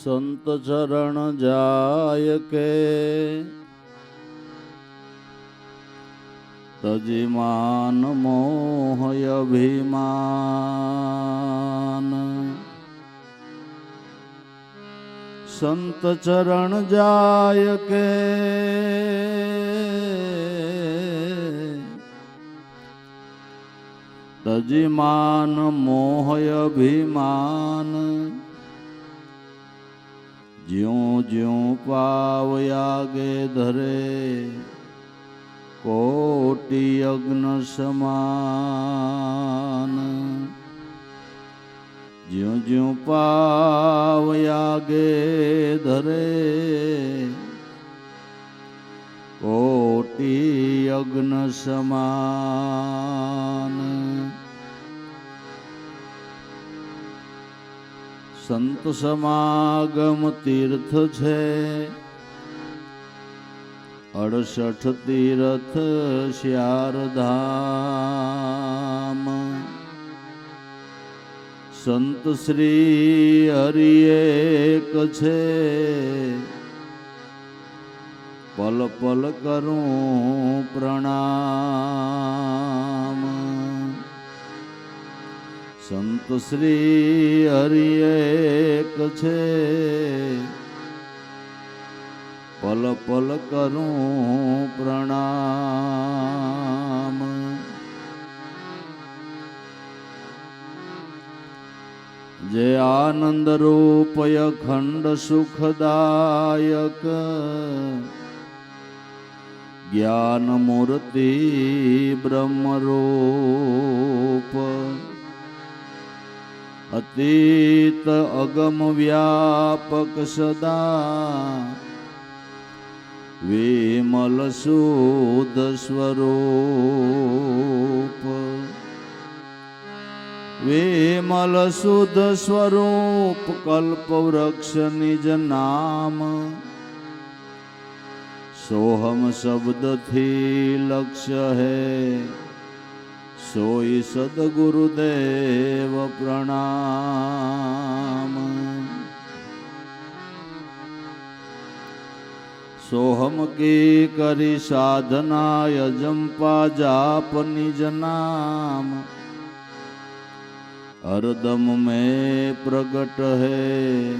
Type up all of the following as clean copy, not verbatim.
સંત ચરણ જાય કે તજીમાન મોહય અભિમાન સંત ચરણ જાય કે તજીમાન મોહય અભિમાન જ્યું જ્યું પાવયાગે ધરે કોટિ યજ્ઞ સમાન જ્યું જ્યું પાવયાગે ધરે કોટિ યજ્ઞ સમાન સંત સમાગમ તીર્થ છે 68 તીર્થ શારધામ સંત શ્રી હરિ એક છે પલ પલ કરું પ્રણામ સંત શ્રી હરિ એક છે પલ પલ કરું પ્રણામ જે આનંદ રૂપય ખંડ સુખદાયક જ્ઞાન મૂર્તિ બ્રહ્મરૂપ અતીત અગમ વ્યાપક સદા વિમલ શુદ્ધ સ્વરૂપ વિમલ શુદ્ધ સ્વરૂપ કલ્પવૃક્ષ નિજ નામ સોહમ શબ્દથી લક્ષ્ય હૈ સોઈ સદગુરુદેવ પ્રણામ સોહમ કી કરી સાધના યજંપા જાપ નિજ નામ હરદમ में प्रगट है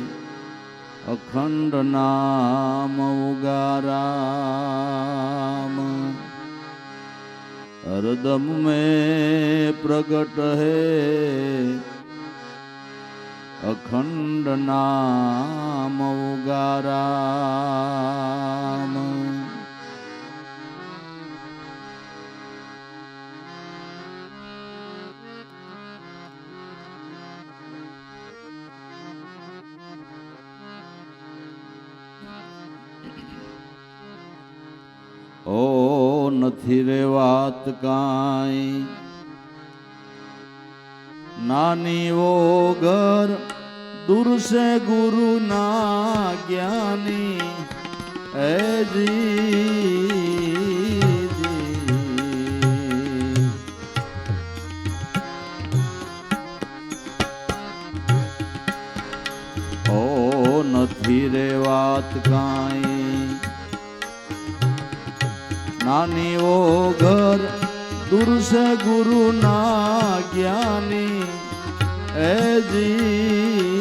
अखंड नाम उगाराम हरदम में प्रगट है अखंड नाम उगाराम ઓ નથી રે વાત કાંઈ નાની વો ઘર દૂર સે ગુરુ ના જ્ઞાની હે જી ઓ નથી રે વાત કાંઈ નાની વો ઘર દૂર સે ગુરુ ના જ્ઞાની હે જી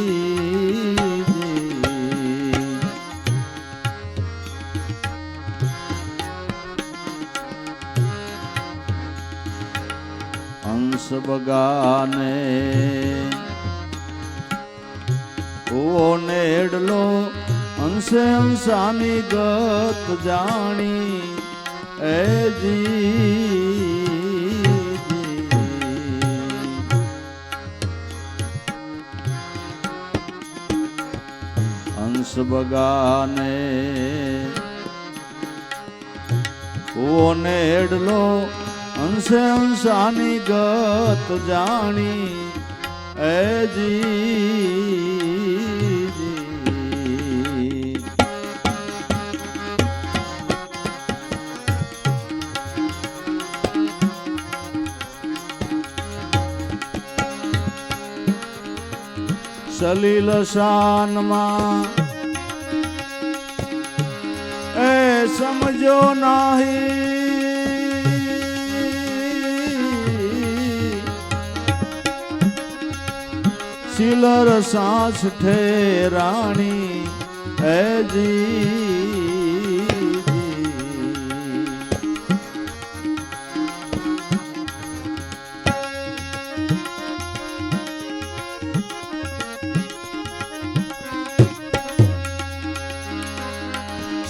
હંસ બગાને ઓને એડલો હંસે હંસાની ગત જાણી હે જી હંસ બગાને ઓને એડલો હંસે હંસાની ગત જાણી હે જી સલીલ શાનમાં એ સમજો નહીં સિલર સાસ ઠેરાણી એ જી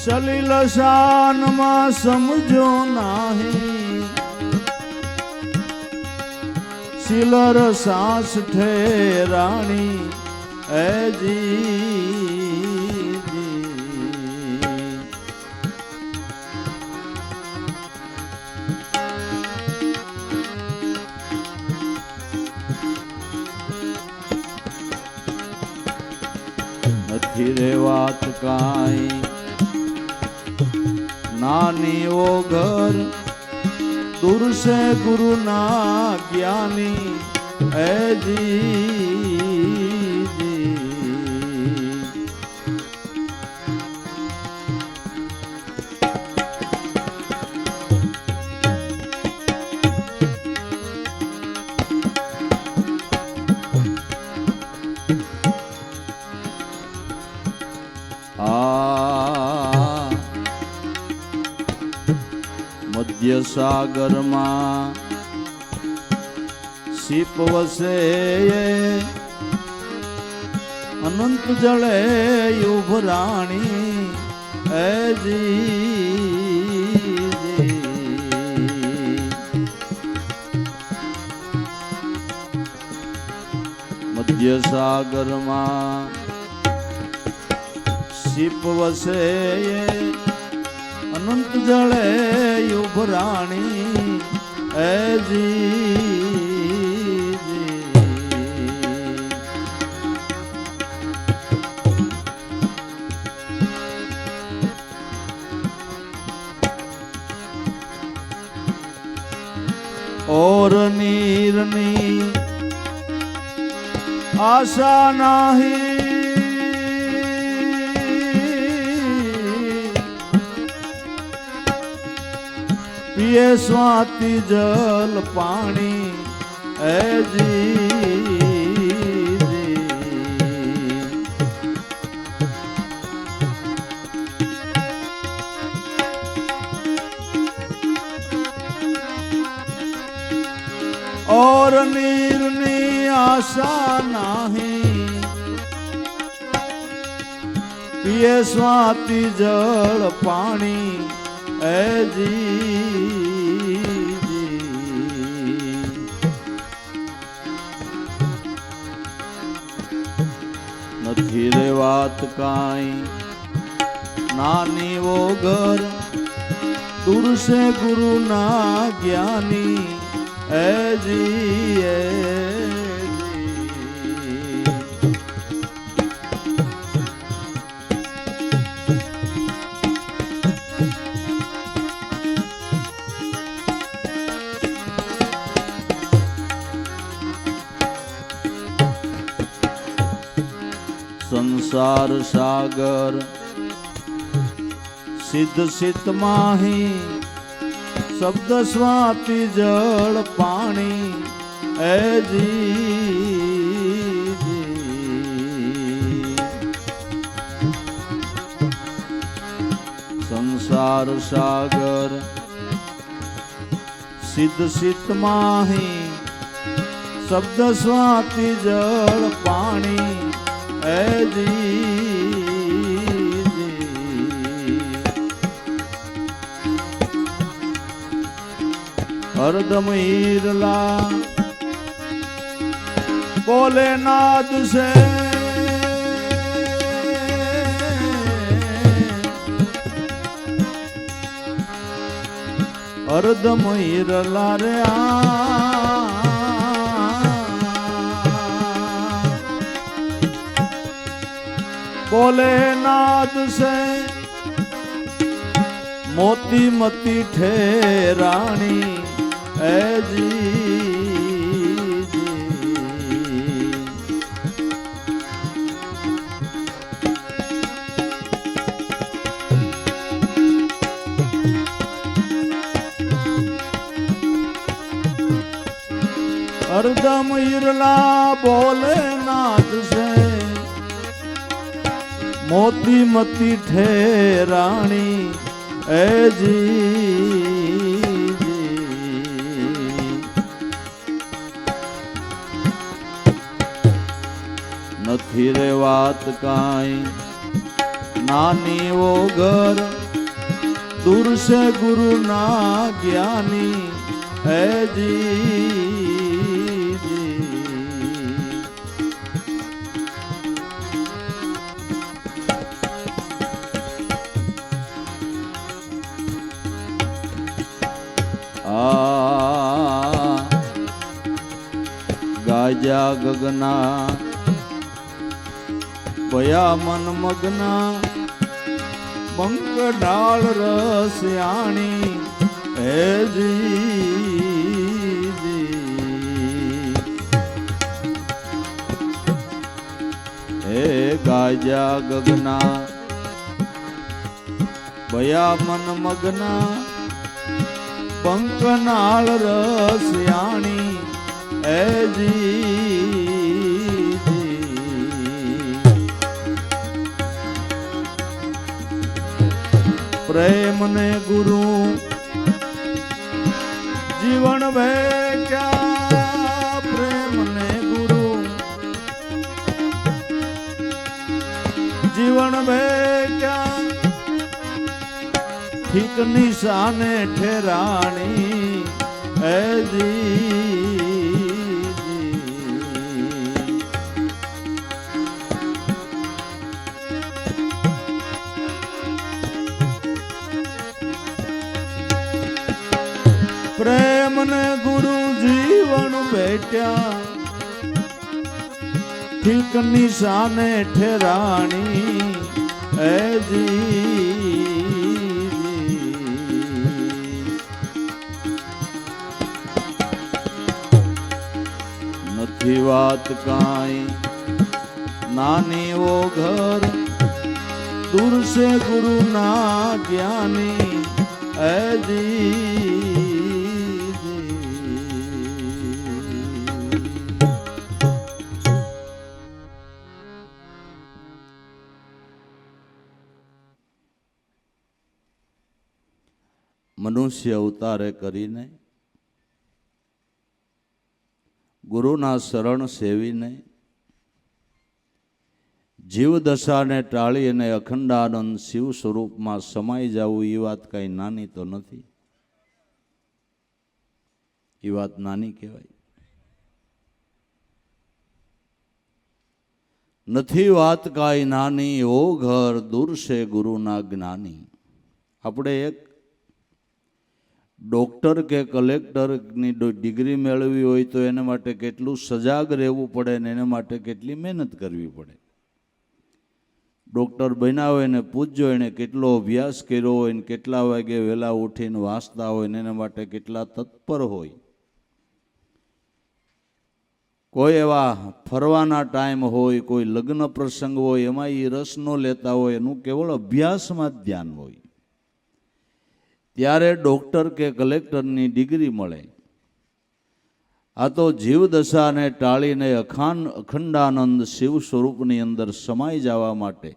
સલીલ શાનમાં સમજો નહીં સિલર સાસ ઠેરાણી એ જી નથી રે વાત કાંઈ નાની ઓ ઘર દૂર સે ગુરુ ના જ્ઞાની એ જી મધ્ય સાગરમાં શીપ વસે અનંત જળે ઉભરાણી એ જી મધ્ય સાગરમાં શીપ વસે અનંત જળે ઉભરાણી એ જી ઓર નીરની આશા નાહી पिए स्वाति जल पानी ए जी और नीरनी आशा नहीं पिए स्वाति जल पानी ए जी નથી રે વાત કાંઈ નાની વો ઘર દૂર સે ગુરુ ના જ્ઞાની એ જી संसार सागर सिद्ध सित माही शब्द स्वाति जल पानी ए जी संसार सागर सिद्ध सित माही शब्द स्वाति जल पानी ए हरदम हीरला बोले नाद से हरदम हीरला रे बोले नाद से मोती मती ठेरानी ए जी હરદમ ઈરલા બોલે નાદ સે મોતી મતી ઠેરાણી એ જી નથી રે વાત કાંઈ નાની ઓ ઘર દૂર સે ગુરુ ના જ્ઞાની હે જી ગાજા ગગના ભયા મન મગના બંક ડાળ રસ્યાણી હે જી હે ગાજા ગગના ભયા મન મગના બંક નાળ રસ્યાણી હે જી પ્રેમ ને ગુરુ જીવન ભેટ્યા પ્રેમ ને ગુરુ જીવન ભેટ્યા ઠીક નિશાને ઠેરાણી હે જી પ્રેમ ને ગુરુ જીવન બેટ્યા ઠીક નિશાને ઠેરાણી હે જી નથી વાત કાંઈ નાની ઓ ઘર દૂર સે ગુરુ ના જ્ઞાની હે જી મનુષ્ય અવતારે કરીને ગુરુના શરણ સેવીને જીવદશાને ટાળી અને અખંડાનંદ શિવ સ્વરૂપમાં સમાઈ જવું એ વાત કાંઈ નાની તો નથી. એ વાત નાની કહેવાય નથી. વાત કાંઈ નાની ઓ ઘર દૂર છે ગુરુના જ્ઞાની. આપણે એક ડૉક્ટર કે કલેક્ટરની ડિગ્રી મેળવી હોય તો એના માટે કેટલું સજાગ રહેવું પડે ને એના માટે કેટલી મહેનત કરવી પડે. ડૉક્ટર બન્યા હોય ને પૂછજો એણે કેટલો અભ્યાસ કર્યો હોય ને કેટલા વાગે વહેલા ઉઠીને વાંચતા હોય ને એના માટે કેટલા તત્પર હોય. કોઈ એવા ફરવાના ટાઈમ હોય, કોઈ લગ્ન પ્રસંગ હોય, એમાં એ રસ ન લેતા હોય, એનું કેવળ અભ્યાસમાં જ ધ્યાન હોય. ત્યારે ડૉક્ટર કે કલેક્ટરની ડિગ્રી મળે. આ તો જીવદશાને ટાળીને અખંડાનંદ શિવ સ્વરૂપની અંદર સમાઈ જવા માટે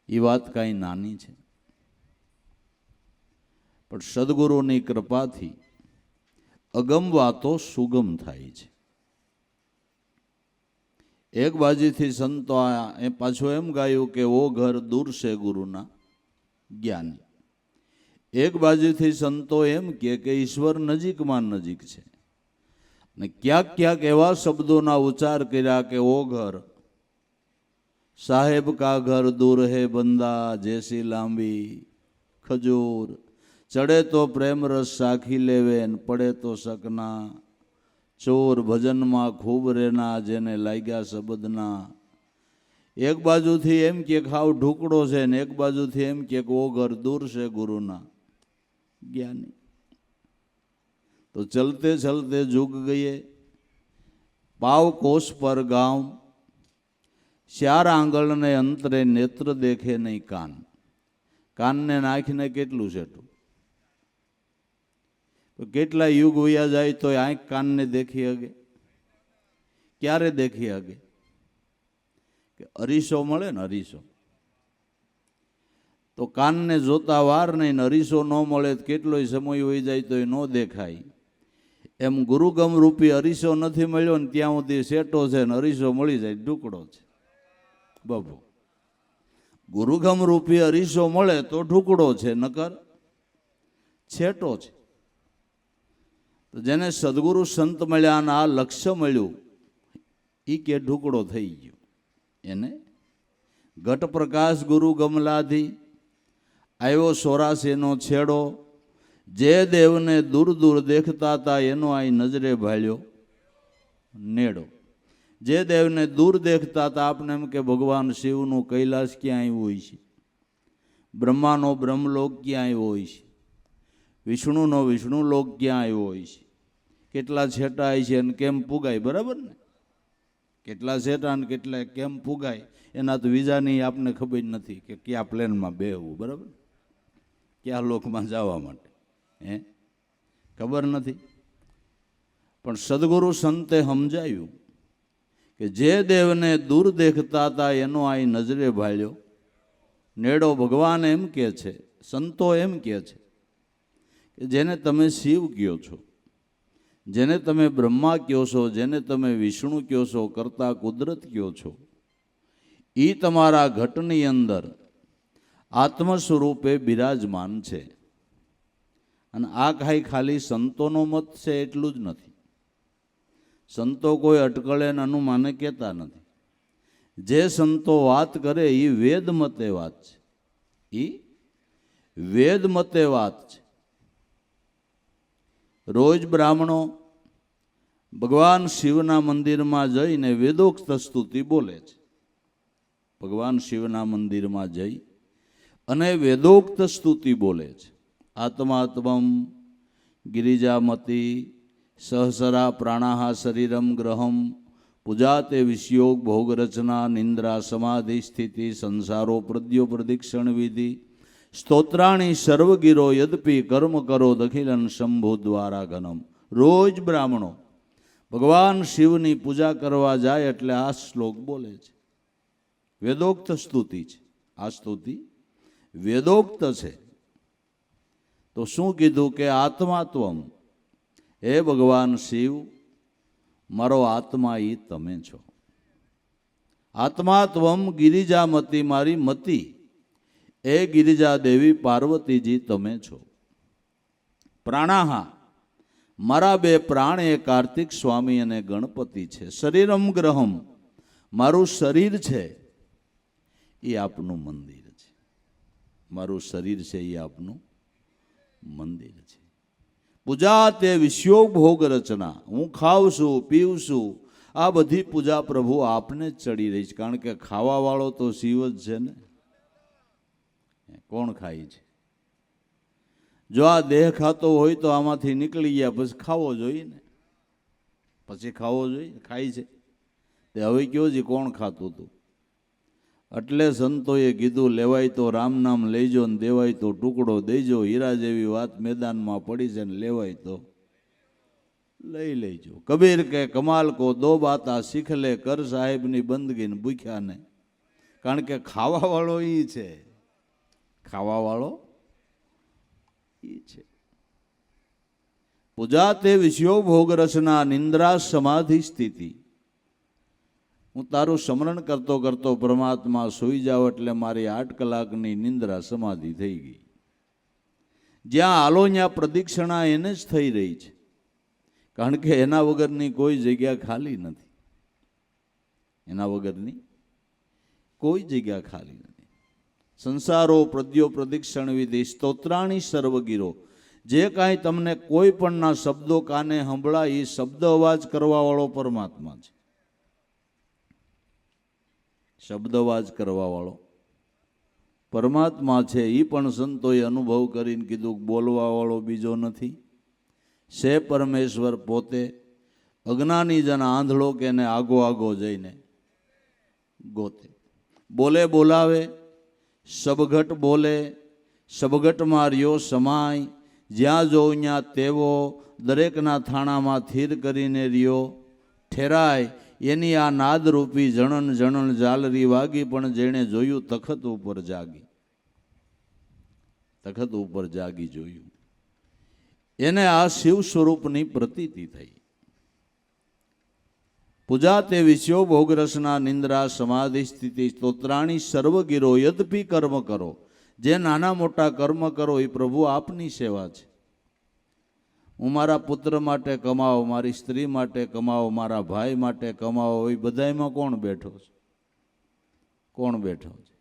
એ વાત કાંઈ નાની છે. પણ સદગુરુની કૃપાથી અગમ વાતો સુગમ થાય છે. એક બાજુથી સંતો એ પાછું એમ ગાયું કે ઓ ઘર દૂર છે ગુરુના જ્ઞાની. એક બાજુથી સંતો એમ કે ઈશ્વર નજીકમાં નજીક છે. ને ક્યાંક ક્યાંક એવા શબ્દોના ઉચ્ચાર કર્યા કે ઓ ઘર સાહેબ કા ઘર દૂર હે બંદા જેસી લાંબી ખજૂર. ચડે તો પ્રેમ રસ સાખી લેવે ને પડે તો શકના ચોર. ભજનમાં ખૂબ રેના જેને લાગ્યા શબ્દના. એક બાજુથી એમ કે ખાવ ઢુકડો છે ને એક બાજુથી એમ કે ઓ ઘર દૂર છે ગુરુના જ્ઞાની. તો ચલતે ચલતે જુગ ગયે પાવ કોષ પર ગામ. ચાર આંગળને અંતરે નેત્ર દેખે નહીં કાન. કાનને નાખીને કેટલું છેટું કેટલા યુગ વયા જાય તો આંખ કાનને દેખી હગે? ક્યારે દેખી હગે? કે અરીસો મળે ને, અરીસો તો કાનને જોતા વાર નહીં, અરીસો ન મળે તો કેટલોય સમય વહી જાય તો એ ન દેખાય. એમ ગુરુગમ રૂપી અરીસો નથી મળ્યો ને ત્યાં સુધી સેટો છે ને અરીસો મળી જાય ઢુકડો છે. બાબુ, ગુરુગમ રૂપી અરીસો મળે તો ઢુકડો છે, નકર છેટો છે. તો જેને સદગુરુ સંત મળ્યા અને આ લક્ષ્ય મળ્યું એ કે ઢુકડો થઈ ગયો. એને ઘટ પ્રકાશ ગુરુ ગમલાથી આવ્યો 84નો છેડો, જે દેવને દૂર દૂર દેખતા હતા એનો આ નજરે ભાળ્યો નેડો. જે દેવને દૂર દેખતા હતા, આપણે એમ કે ભગવાન શિવનું કૈલાસ ક્યાં આવ્યું હોય છે, બ્રહ્માનો બ્રહ્મલોક ક્યાં આવ્યો હોય છે, વિષ્ણુનો વિષ્ણુલોક ક્યાં આવ્યો હોય છે, કેટલા છેટા હોય છે અને કેમ પુગાય, બરાબર ને? કેટલા છેટા અને કેટલા કેમ પુગાય એના તો વિઝાની આપને ખબર નથી કે કયા પ્લેનમાં બેહવું, બરાબર? કયા લોકમાં જવા માટે ખબર નથી. પણ સદગુરુ સંતે સમજાયું કે જે દેવને દૂર દેખતા હતા એનો આ નજરે ભાળ્યો નેડો. ભગવાન એમ કહે છે, સંતો એમ કહે છે કે જેને તમે શિવ કહો છો, જેને તમે બ્રહ્મા કહો છો, જેને તમે વિષ્ણુ કહો છો, કરતા કુદરત કહો છો, એ તમારા ઘટની અંદર આત્મ સ્વરૂપે બિરાજમાન છે. અને આ કાંઈ ખાલી સંતોનો મત છે એટલું જ નથી. સંતો કોઈ અટકળે ને અનુમાને કહેતા નથી. જે સંતો વાત કરે એ વેદ મતે વાત છે, એ વેદ મતે વાત છે. રોજ બ્રાહ્મણો ભગવાન શિવના મંદિરમાં જઈને વેદોક્ત સ્તુતિ બોલે છે. ભગવાન શિવના મંદિરમાં જઈ અને વેદોક્ત સ્તુતિ બોલે છે. આત્માત્મમ ગિરિજામતી સહસરા પ્રાણાહ શરીરમ ગ્રહમ પૂજાતે વિષયોગ ભોગ રચના નિંદ્રા સમાધિ સ્થિતિ સંસારો પ્રદ્યો પ્રદિક્ષણ વિધિ સ્તોત્રાણી સર્વગીરો યદપિ કર્મ કરો દખિલન શંભુ દ્વારા ઘનમ. રોજ બ્રાહ્મણો ભગવાન શિવની પૂજા કરવા જાય એટલે આ શ્લોક બોલે છે. વેદોક્ત સ્તુતિ છે. આ સ્તુતિ વેદોક્ત છે. તો શું કીધું કે આત્માત્વમ, હે ભગવાન શિવ, મારો આત્મા એ તમે છો. આત્માત્વમ ગિરિજામતી, મારી મતી એ ગિરિજા દેવી પાર્વતીજી તમે છો. પ્રાણાહા, મારા બે પ્રાણ એ કાર્તિક સ્વામી અને ગણપતિ છે. શરીરમ ગ્રહમ, મારું શરીર છે એ આપનું મંદિર છે. મારું શરીર છે એ આપનું મંદિર છે. પૂજા તે વિષયો ભોગ રચના, હું ખાઉં છું પીઉં છું, આ બધી પૂજા પ્રભુ આપને જ ચડી રહી છે. કારણ કે ખાવા વાળો તો શિવ જ છે ને. કોણ ખાય છે? જો આ દેહ ખાતો હોય તો આમાંથી નીકળી ગયા પછી ખાવો જોઈએ ને, પછી ખાવો જોઈએ. ખાય છે તે હવે કયો છે કોણ ખાતું હતું? એટલે સંતોએ કીધું, લેવાય તો રામ નામ લઈજો ને દેવાય તો ટુકડો દેજો. હીરા જેવી વાત મેદાનમાં પડી છે ને લેવાય તો લઈ લેજો. કબીર કે કમાલ કો દો બાતા શીખ લે, કર સાહેબની બંદગી ને ભૂખ્યા ને. કારણ કે ખાવા વાળો ઈ છે, ખાવા વાળો ઈ છે. પૂજા તે વિષયો ભોગ રચના નિંદ્રા સમાધિ સ્થિતિ. હું તારું સ્મરણ કરતો કરતો પરમાત્મા સૂઈ જાવ એટલે મારી 8 કલાકની નિંદ્રા સમાધિ થઈ ગઈ. જ્યાં હાલો ત્યાં પ્રદિક્ષણા એને જ થઈ રહી છે. કારણ કે એના વગરની કોઈ જગ્યા ખાલી નથી. એના વગરની કોઈ જગ્યા ખાલી નથી. સંસારો પ્રદ્યો પ્રદિક્ષણ વિધિ સ્તોત્રાણી સર્વગીરો. જે કાંઈ તમને કોઈ પણના શબ્દો કાને સંભળાય એ શબ્દ અવાજ કરવા વાળો પરમાત્મા છે. શબ્દ અવાજ કરવા વાળો પરમાત્મા છે. એ પણ સંતોએ અનુભવ કરીને કીધું બોલવા વાળો બીજો નથી, છે પરમેશ્વર પોતે. અજ્ઞાની જન આંધળો કે એને આગો આગો જઈને ગોતે. બોલે બોલાવે, સબઘટ બોલે, સબઘટ માર્યો સમાય. જ્યાં જોઉં ત્યાં તેવો દરેકના થાણામાં થીર કરીને રહ્યો ઠેરાય એની આ નાદરૂપી જણન જણન ઝાલરી વાગી પણ જેણે જોયું તખત ઉપર જાગી. તખત ઉપર જાગી જોયું એને આ શિવ સ્વરૂપની પ્રતીતિ થઈ. પૂજા તે વિષયો ભોગરસના નિંદ્રા સમાધિ સ્થિતિ સ્તોત્રાણી સર્વગીરો યદપી કર્મ કરો. જે નાના મોટા કર્મ કરો એ પ્રભુ આપની સેવા છે. હું મારા પુત્ર માટે કમાવો, મારી સ્ત્રી માટે કમાવો, મારા ભાઈ માટે કમાવો, એ બધામાં કોણ બેઠો છે? કોણ બેઠો છે?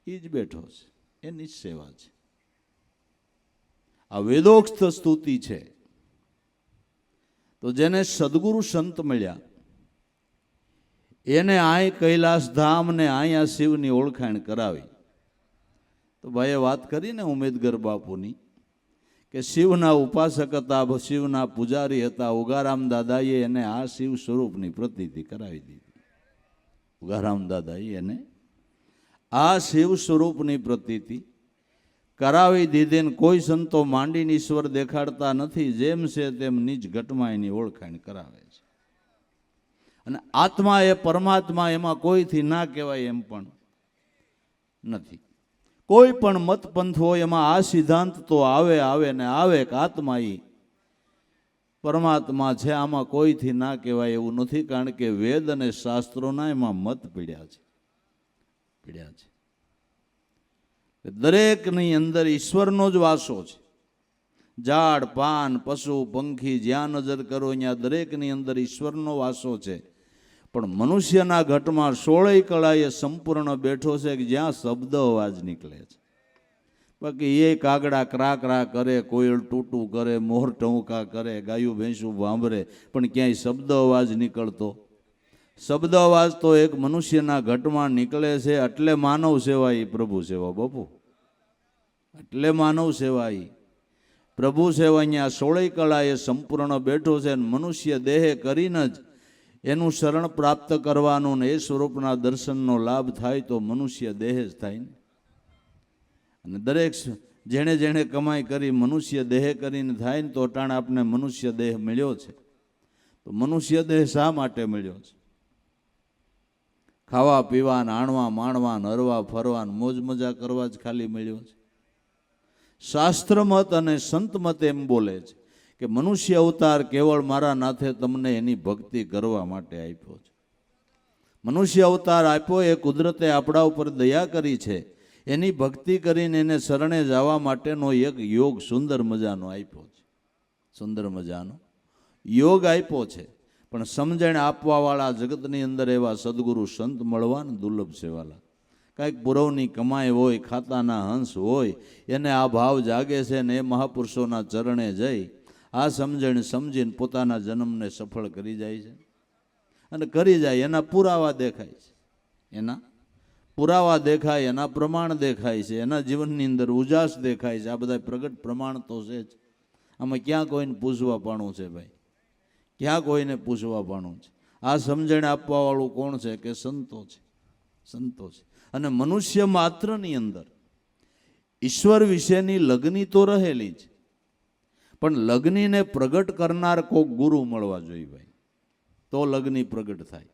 એ જ બેઠો છે. એની જ સેવા છે. આ વેદોક્ત સ્તુતિ છે. તો જેને સદગુરુ સંત મળ્યા એને આય કૈલાસ ધામ ને અહીંયા શિવની ઓળખાણ કરાવી. તો ભાઈએ વાત કરીને ઉમેદગર બાપુની કે શિવના ઉપાસક હતા, શિવના પૂજારી હતા. ઉગારામ દાદાએ એને આ શિવ સ્વરૂપની પ્રતીતિ કરાવી દીધી. ઉગારામ દાદાએ એને આ શિવ સ્વરૂપની પ્રતીતિ કરાવી દીધી. ને કોઈ સંતો માંડીને ઈશ્વર દેખાડતા નથી, જેમ છે તેમ નિજ ઘટમાં એની ઓળખાણ કરાવે છે. અને આત્મા એ પરમાત્મા એમાં કોઈથી ના કહેવાય એમ પણ નથી. કોઈ પણ મત પંથ હોય એમાં આ સિદ્ધાંત તો આવે ને આવે કે આત્મા એ પરમાત્મા છે. આમાં કોઈથી ના કહેવાય એવું નથી, કારણ કે વેદ અને શાસ્ત્રોના એમાં મત પીડ્યા છે. દરેકની અંદર ઈશ્વરનો જ વાસો છે. ઝાડ પાન પશુ પંખી જ્યાં નજર કરો ત્યાં દરેકની અંદર ઈશ્વરનો વાસો છે. પણ મનુષ્યના ઘટમાં 16 કળાએ સંપૂર્ણ બેઠો છે કે જ્યાં શબ્દ અવાજ નીકળે છે. બાકી એ કાગડા ક્રા ક્રા કરે, કોયલ ટૂટું કરે, મોર ટહુકા કરે, ગાયું ભેંસું ભાંભરે, પણ ક્યાંય શબ્દ અવાજ નીકળતો? શબ્દ અવાજ તો એક મનુષ્યના ઘટમાં નીકળે છે. એટલે માનવ સેવા એ પ્રભુ સેવા બાપુ, એટલે માનવ સેવા એ પ્રભુ સેવા. અહીંયા 16 કળાએ સંપૂર્ણ બેઠો છે. મનુષ્ય દેહે કરીને જ એનું શરણ પ્રાપ્ત કરવાનું ને એ સ્વરૂપના દર્શનનો લાભ થાય તો મનુષ્ય દેહ જ થાય ને. અને દરેક જેણે જેણે કમાઈ કરી મનુષ્ય દેહ કરીને થાય ને તો અટાણે આપણે મનુષ્ય દેહ મળ્યો છે. તો મનુષ્ય દેહ શા માટે મળ્યો છે? ખાવા પીવા, આણવા માણવા, હરવા ફરવા, મોજ મજા કરવા જ ખાલી મળ્યો છે? શાસ્ત્ર મત અને સંત મત એમ બોલે છે કે મનુષ્ય અવતાર કેવળ મારા નાથે તમને એની ભક્તિ કરવા માટે આપ્યો છે. મનુષ્ય અવતાર આપ્યો એ કુદરતે આપણા ઉપર દયા કરી છે. એની ભક્તિ કરીને એને શરણે જવા માટેનો એક યોગ સુંદર મજાનો આપ્યો છે. સુંદર મજાનો યોગ આપ્યો છે. પણ સમજણ આપવાવાળા જગતની અંદર એવા સદગુરુ સંત મળવા ને દુર્લભ સેવાલા. કાંઈક પુરવની કમાઈ હોય, ખાતાના હંસ હોય, એને આ ભાવ જાગે છે ને એ મહાપુરુષોના ચરણે જઈ આ સમજણ સમજીને પોતાના જન્મને સફળ કરી જાય છે. અને કરી જાય એના પુરાવા દેખાય છે. એના પુરાવા દેખાય, એના પ્રમાણ દેખાય છે, એના જીવનની અંદર ઉજાસ દેખાય છે. આ બધા પ્રગટ પ્રમાણ તો છે જ. આમાં ક્યાં કોઈને પૂછવા પાણું છે ભાઈ? ક્યાં કોઈને પૂછવા પાણું છે? આ સમજણ આપવાવાળું કોણ છે? કે સંતો છે. સંતો છે. અને મનુષ્ય માત્રની અંદર ઈશ્વર વિશેની લગ્ની તો રહેલી છે, પણ લગ્નીને પ્રગટ કરનાર કોક ગુરુ મળવા જોઈએ ભાઈ, તો લગ્ની પ્રગટ થાય.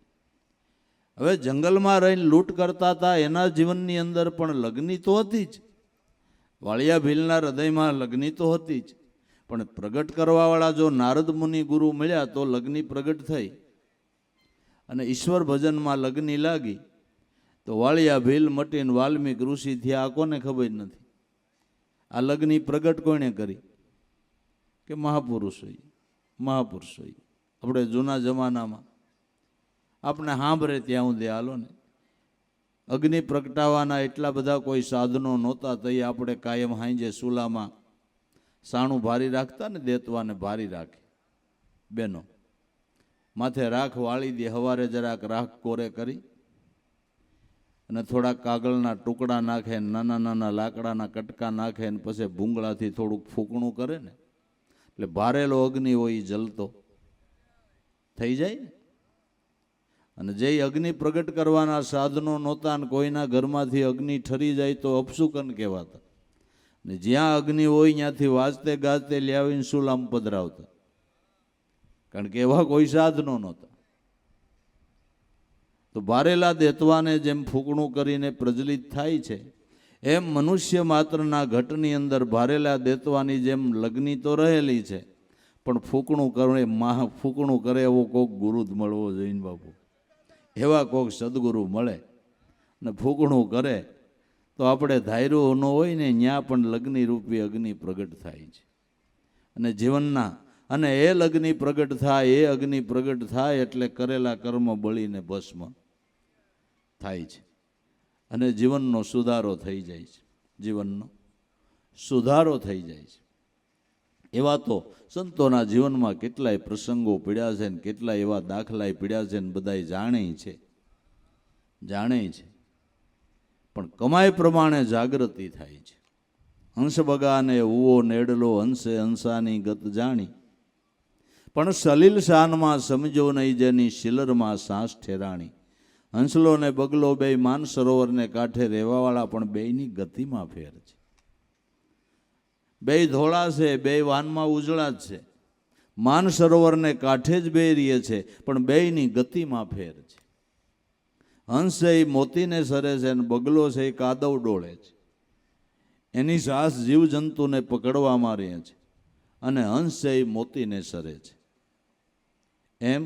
હવે જંગલમાં રહીને લૂંટ કરતા હતા એના જીવનની અંદર પણ લગ્ની તો હતી જ. વાળિયા ભીલના હૃદયમાં લગ્ની તો હતી જ. પણ પ્રગટ કરવાવાળા જો નારદ મુનિ ગુરુ મળ્યા તો લગ્ની પ્રગટ થઈ અને ઈશ્વર ભજનમાં લગ્ની લાગી. તો વાળિયા ભીલ મટીને વાલ્મીક ઋષિ થયા, આ કોને ખબર નથી? આ લગ્ની પ્રગટ કોણે કરી? કે મહાપુરુષોએ. આપણે જૂના જમાનામાં આપણે સાંભળે ત્યાં સુધી હાલો ને, અગ્નિ પ્રગટાવવાના એટલા બધા કોઈ સાધનો નહોતા. તો એ આપણે કાયમ હાંજે ચૂલામાં સાણું ભારી રાખતા ને, દેતવાને ભારી રાખે બેનો, માથે રાખ વાળી દે, સવારે જરાક રાખ કોરે કરી અને થોડાક કાગળના ટુકડા નાખે, નાના નાના લાકડાના કટકા નાખે ને પછી ભૂંગળાથી થોડુંક ફૂંકણું કરે ને એટલે ભારેલો અગ્નિ હોય એ જલતો થઈ જાય ને. અને જે અગ્નિ પ્રગટ કરવાના સાધનો નહોતા ને કોઈના ઘરમાંથી અગ્નિ ઠરી જાય તો અપશુકન કહેવાતા. ને જ્યાં અગ્નિ હોય ત્યાંથી વાજતે ગાજતે લાવીને સુલામ પધરાવતા, કારણ કે એવા કોઈ સાધનો નહોતા. તો બારેલા દેતવાને જેમ ફૂંકણું કરીને પ્રજ્વલિત થાય છે, એમ મનુષ્ય માત્રના ઘટની અંદર ભારેલા દેતવાની જેમ લગ્ની તો રહેલી છે, પણ ફૂંકણું કરે એવો કોક ગુરુ જ મળવો જોઈએ બાપુ. એવા કોક સદગુરુ મળે ને ફૂંકણું કરે તો આપણે ધાર્યું ન હોય ને ત્યાં પણ લગ્ની રૂપી અગ્નિ પ્રગટ થાય છે. અને જીવનના અને એ અગ્નિ પ્રગટ થાય એટલે કરેલા કર્મ બળીને ભસ્મ થાય છે અને જીવનનો સુધારો થઈ જાય છે. જીવનનો સુધારો થઈ જાય છે. એવા તો સંતોના જીવનમાં કેટલાય પ્રસંગો પીડ્યા છે ને કેટલાય એવા દાખલાય પીડ્યા છે ને બધાય જાણે છે. પણ કમાય પ્રમાણે જાગૃતિ થાય છે. હંસ બગાને ઉવો નેડલો હંસે હંસાની ગત જાણી, પણ સલીલ શાનમાં સમજો નહીં જેની શિલરમાં સાંસ ઠેરાણી. હંસલો ને બગલો બે માન સરોવરને કાંઠે રહેવાવાળા પણ બેયની ગતિમાં ફેર છે. બે ધોળા છે, બે વાનમાં ઉજળા જ છે. માન સરોવરને કાંઠે જ બે રીએ છે, પણ બેયની ગતિમાં ફેર છે. હંસ છે એ મોતીને સરે છે અને બગલો છે એ કાદવ ડોળે છે. એની સાસ જીવજંતુને પકડવામાં રહે છે અને હંસ છે એ મોતીને સરે છે. એમ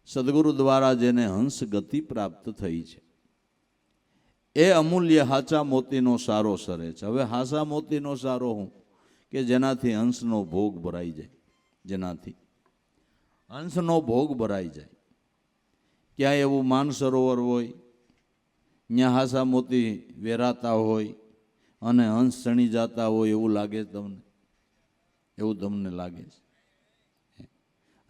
સદગુરુ દ્વારા જેને હંસ ગતિ પ્રાપ્ત થઈ છે એ અમૂલ્ય હાચા મોતીનો સારો સરે છે. હવે હાચા મોતીનો સારો હું કે જેનાથી હંસનો ભોગ ભરાઈ જાય, જેનાથી હંસનો ભોગ ભરાઈ જાય. ક્યાંય એવું માન સરોવર હોય ત્યાં હાસા મોતી વેરાતા હોય અને હંસ ચણી જતા હોય એવું લાગે તમને? એવું તમને લાગે છે?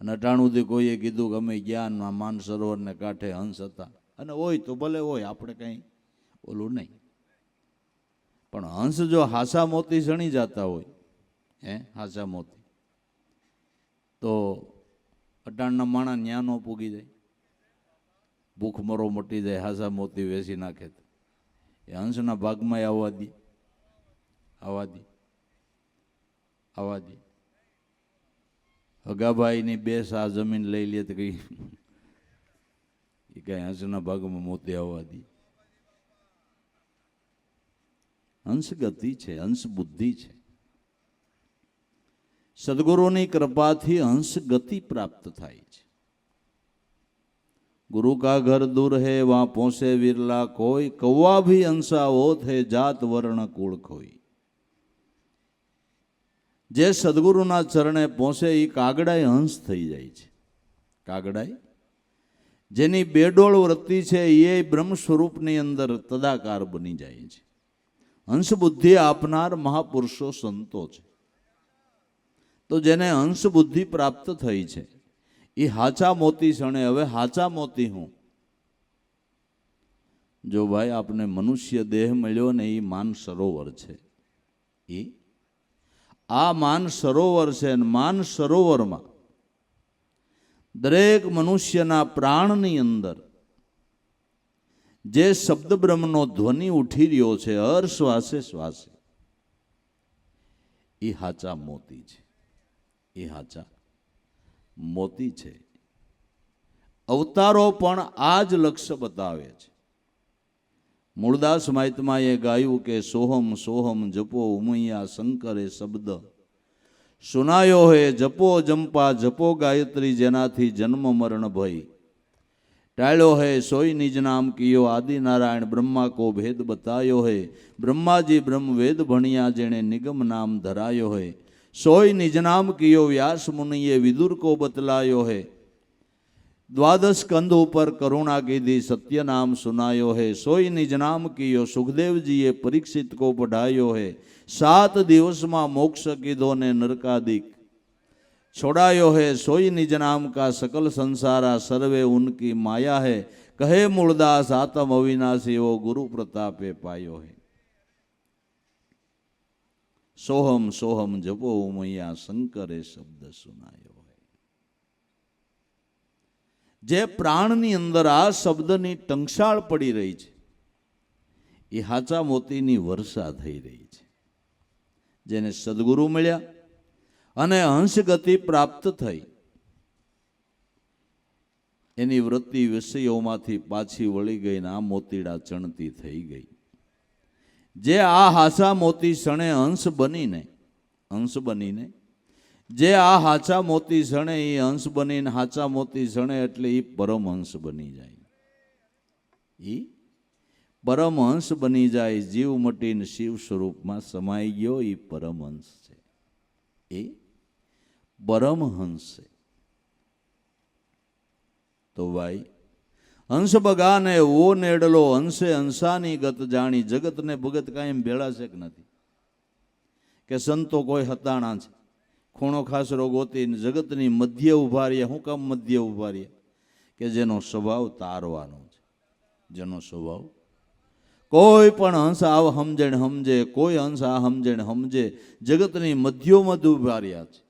અને અટાણુંથી કોઈએ કીધું કે અમે જ્ઞાનમાં માન સરોવરને કાંઠે હંસ હતા, અને હોય તો ભલે હોય, આપણે કંઈ ઓલું નહીં. પણ હંસ જો હાસા મોતી ચણી જતા હોય, હાસા મોતી, તો અટાણના માણા ન્યા ન પૂગી જાય, ભૂખમરો મટી જાય, હાસા મોતી વેચી નાખે તો એ હંસના ભાગમાં આવવા દે. હગાભાઈની 2 સા જમીન લઈ લે તો કઈ એ કઈ હંસના ભાગમાં મોતી આવવા દે? હંસ ગતિ છે, હંસ બુદ્ધિ છે. સદગુરુની કૃપાથી હંસ ગતિ પ્રાપ્ત થાય છે. गुरु का घर दूर है वहां पहुंचे विरला कोई, कौवा भी हंसा होत है जात वर्ण कुल कोई. જે સદગુરુના ચરણે પહોંચે એ કાગડાય હંસ થઈ જાય છે. કાગડાય જેની બેડોળ વૃત્તિ છે એ બ્રહ્મ સ્વરૂપની અંદર તદાકાર બની જાય છે. હંસ બુદ્ધિ આપનાર મહાપુરુષો સંતો છે. તો જેને હંસ બુદ્ધિ પ્રાપ્ત થઈ છે એ હાચા મોતી સણે. હવે હાચા મોતી હું, જો ભાઈ આપને મનુષ્ય દેહ મળ્યો ને એ માન સરોવર છે. એ આ માન સરોવર છે. માન સરોવરમાં દરેક મનુષ્યના પ્રાણની અંદર જે શબ્દ બ્રહ્મનો ધ્વનિ ઉઠી રહ્યો છે હર શ્વાસે શ્વાસે, એ હાચા મોતી છે. એ હાચા મોતી છે. અવતારો પણ આ જ લક્ષ્ય બતાવે છે. મૂળદાસ મહાત્માએ ગાયું કે સોહમ સોહમ જપો ઉમૈયા શંકરે શબ્દ સુનાયો હે, જપો જંપા જપો ગાયત્રી જેનાથી જન્મ મરણ ભય ટાળ્યો હે. સોઈ નિજ નામ કિયો આદિનારાયણ બ્રહ્મા કો ભેદ બતાયો હે. બ્રહ્માજી બ્રહ્મ વેદ ભણ્યા જેણે નિગમ નામ ધરાયો હે. સોઈ નિજ નામ કિયો વ્યાસ મુનિએ વિદુર કો બતલાયો હે. द्वादश कंध ऊपर करुणा कीधी सत्य नाम सुनायो है. सोई निज नाम कियो सुखदेव जी ये परीक्षित को पढ़ायो है. 7 दिवस में मोक्ष कीधो ने नरकादिक छोड़ायो है. सोई निज नाम का सकल संसारा सर्वे उनकी माया है. कहे मूलदास आत्म अविनाशी वो गुरु प्रतापे पायो है. सोहम सोहम जपो उमैया शंकरे शब्द सुनायो. જે પ્રાણની અંદર આ શબ્દની ટંકશાળ પડી રહી છે એ હાચા મોતીની વર્ષા થઈ રહી છે. જેને સદગુરુ મળ્યા અને હંસ ગતિ પ્રાપ્ત થઈ, એની વૃત્તિ વિષયોમાંથી પાછી વળી ગઈ ને આ મોતીડા ચણતી થઈ ગઈ. જે આ હાસા મોતી સણે હંસ બનીને જે આ હાચા મોતી સણે એ હંસ બનીને હાચા મોતી સણે એટલે એ પરમહંસ બની જાય. એ પરમહંસ બની જાય. જીવ મટીને શિવ સ્વરૂપમાં સમાઈ ગયો એ પરમહંસ છે. એ પરમહંસ છે. તો ભાઈ હંસ બગાને ઓ નેડલો હંસે હંસાની ગત જાણી. જગતને ભગત કાયમ ભેળા છે કે નથી? કે સંતો કોઈ હતાણા છે, ખૂણો ખાસરો ગોતીને જગતની મધ્ય ઉભા રહ્યા. શું કામ મધ્ય ઉભા રહ્યા? કે જેનો સ્વભાવ તારવાનો છે. જેનો સ્વભાવ કોઈ પણ હંસ આવ સમજણ સમજે, કોઈ હંસ આ સમજણ સમજે, જગતની મધ્યોમધ ઉભા રહ્યા છે.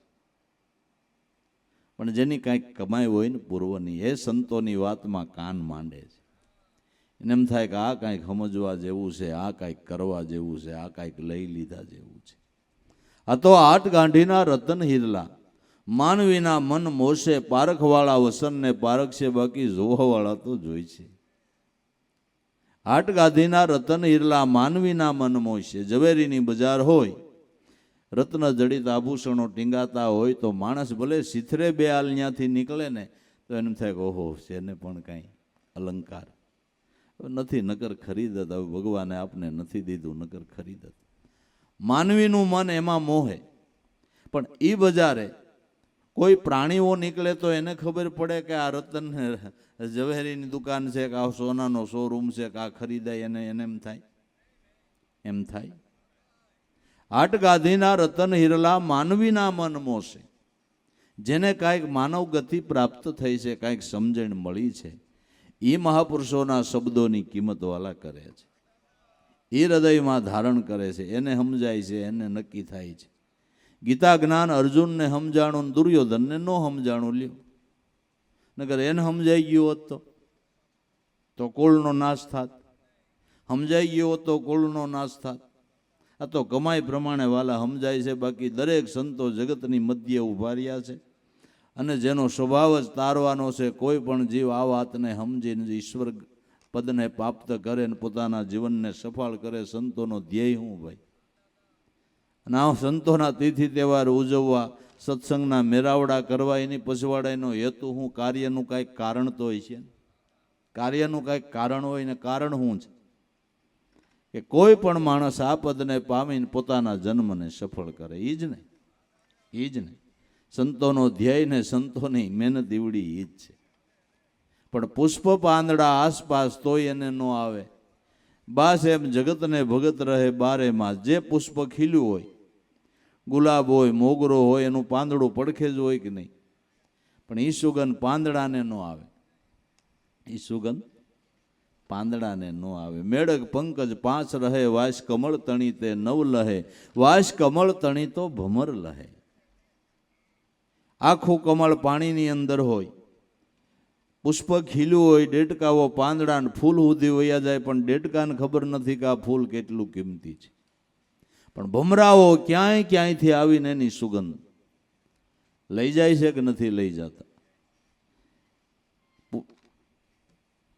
પણ જેની કાંઈક કમાઈ હોય ને પૂર્વની, એ સંતોની વાતમાં કાન માંડે છે. એને એમ થાય કે આ કાંઈક સમજવા જેવું છે, આ કાંઈક કરવા જેવું છે, આ કાંઈક લઈ લીધા જેવું છે. આ તો આઠ ગાંઠીના રતન હિરલા, માનવીના મન મોશે. પારખવાળા વસનને પારખશે, બાકી જોવાવાળા તો જોઈ છે. આઠ ગાંધીના રતન હિરલા, માનવીના મન મોશે. ઝવેરીની બજાર હોય, રત્ન જડિત આભૂષણો ટીંગાતા હોય તો માણસ ભલે સિથરે બે હાલ ત્યાંથી નીકળે ને તો એમ થાય કે ઓહો છે પણ કાંઈ અલંકાર નથી, નકર ખરીદત. હવે ભગવાને આપને નથી દીધું, નકર ખરીદત. માનવીનું મન એમાં મોહે. પણ એ બજારે કોઈ પ્રાણીઓ નીકળે તો એને ખબર પડે કે આ રતન ઝવેરીની દુકાન છે, કે આ સોનાનો શોરૂમ છે, કે આ ખરીદાય. એને એમ થાય, એમ થાય. આઠ ગાંધીના રતન હિરલા, માનવીના મન મોશે. જેને કાંઈક માનવ ગતિ પ્રાપ્ત થઈ છે, કાંઈક સમજણ મળી છે, એ મહાપુરુષોના શબ્દોની કિંમત વાલા કરે છે. એ હૃદયમાં ધારણ કરે છે, એને સમજાય છે, એને નક્કી થાય છે. ગીતા જ્ઞાન અર્જુનને સમજાણું, દુર્યોધનને ન સમજાણું. લ્યો, નકર એને સમજાઈ ગયું હોત તો કુળનો નાશ થાત. સમજાઈ ગયો હોત તો કુળનો નાશ થાત. આ તો કમાઈ પ્રમાણે વાલા સમજાય છે. બાકી દરેક સંતો જગતની મધ્ય ઉભા રહ્યા છે અને જેનો સ્વભાવ જ તારવાનો છે. કોઈ પણ જીવ આ વાતને સમજીને ઈશ્વર પદને પ્રાપ્ત કરે ને પોતાના જીવનને સફળ કરે. સંતોનો ધ્યેય શું ભાઈ? અને આ સંતોના તિથિ તહેવાર ઉજવવા, સત્સંગના મેરાવડા કરવા, એની પછવાડાનો હેતુ શું? કાર્યનું કાંઈક કારણ તો હોય છે. કાર્યનું કાંઈક કારણ હોય ને કારણ શું છે? કે કોઈ પણ માણસ આ પદને પામીને પોતાના જન્મને સફળ કરે. એ જ ને, એ જ ને સંતોનો ધ્યેય ને સંતોની મહેનત ઈવડી એ જ છે. પણ પુષ્પ પાંદડા આસપાસ તોય એને ન આવે. બાસ એમ જગતને ભગત રહે બારે માસ. જે પુષ્પ ખીલ્યું હોય, ગુલાબ હોય, મોગરો હોય, એનું પાંદડું પડખે જ હોય કે નહીં? પણ એ સુગંધ પાંદડાને ન આવે. એ સુગંધ પાંદડાને ન આવે. મેળક પંકજ પાંચ રહે, વાસ કમળ તણી તે નવ લહે. વાસ કમળ તણી તો ભમર લહે. આખું કમળ પાણીની અંદર હોય, પુષ્પ ખીલ્યું હોય, ડેટકાઓ પાંદડા ફૂલ સુધી વયા જાય, પણ ડેટકાને ખબર નથી કે આ ફૂલ કેટલું કિંમતી છે. પણ ભમરાઓ ક્યાંયથી આવીને એની સુગંધ લઈ જાય છે કે નથી લઈ જતા?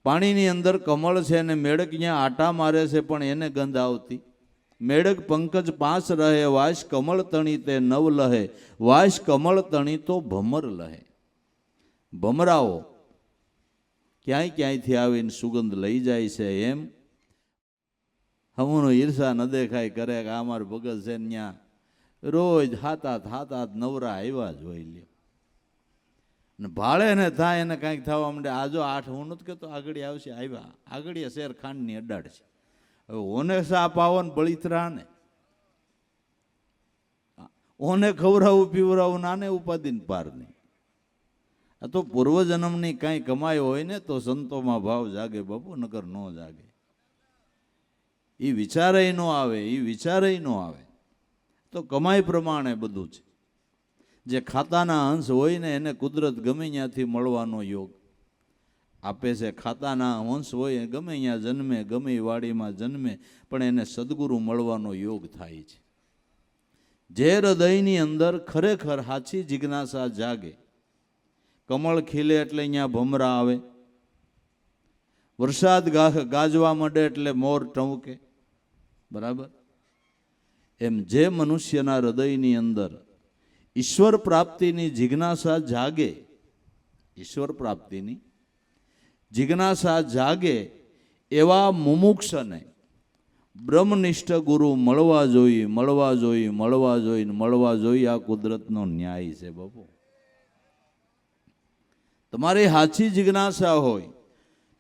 પાણીની અંદર કમળ છે ને મેળક ત્યાં આટા મારે છે, પણ એને ગંધ આવતી. મેળક પંકજ પાંચ રહે, વાસ કમળ તણી તે નવ લહે. વાસ કમળ તણી તો ભમર લહે. ભમરાઓ ક્યાંયથી આવીને સુગંધ લઈ જાય છે. એમ હમુનો ઈર્ષા ન દેખાય કરે કે અમાર ભગત છે ને ત્યાં રોજ હાથ નવરા આવ્યા જ હોય. લ્યો ને ભાડે ને થાય એને કાંઈક થવા માંડે. આજો 8 હું નથી કહેતો આગળ આવશે, આવ્યા આગળ શેર ખાંડની અડાડ છે. હવે ઓને સાપ આવો ને બળીતરા ને ઓને ખવડાવું પીવડાવું નાને ઉપાધિને પાર નહીં. આ તો પૂર્વજન્મની કાંઈ કમાઈ હોય ને તો સંતોમાં ભાવ જાગે બાપુ, નકર ન જાગે. એ વિચારેય ન આવે, એ વિચારેય ન આવે. તો કમાઈ પ્રમાણે બધું છે. જે ખાતાના અંશ હોય ને એને કુદરત ગમે ત્યાંથી મળવાનો યોગ આપે છે. ખાતાના અંશ હોય ગમે ત્યાં જન્મે, ગમે વાડીમાં જન્મે, પણ એને સદગુરુ મળવાનો યોગ થાય છે. જે હૃદયની અંદર ખરેખર સાચી જિજ્ઞાસા જાગે, કમળ ખીલે એટલે અહીંયા ભમરા આવે, વરસાદ ગાજવા માંડે એટલે મોર ટવકે, બરાબર? એમ જે મનુષ્યના હૃદયની અંદર ઈશ્વર પ્રાપ્તિની જિજ્ઞાસા જાગે, ઈશ્વર પ્રાપ્તિની જિજ્ઞાસા જાગે, એવા મુમુક્ષને બ્રહ્મનિષ્ઠ ગુરુ મળવા જોઈએ, મળવા જોઈએ, મળવા જોઈએ, મળવા જોઈએ. આ કુદરતનો ન્યાય છે બાપુ. તમારી સાચી જિજ્ઞાસા હોય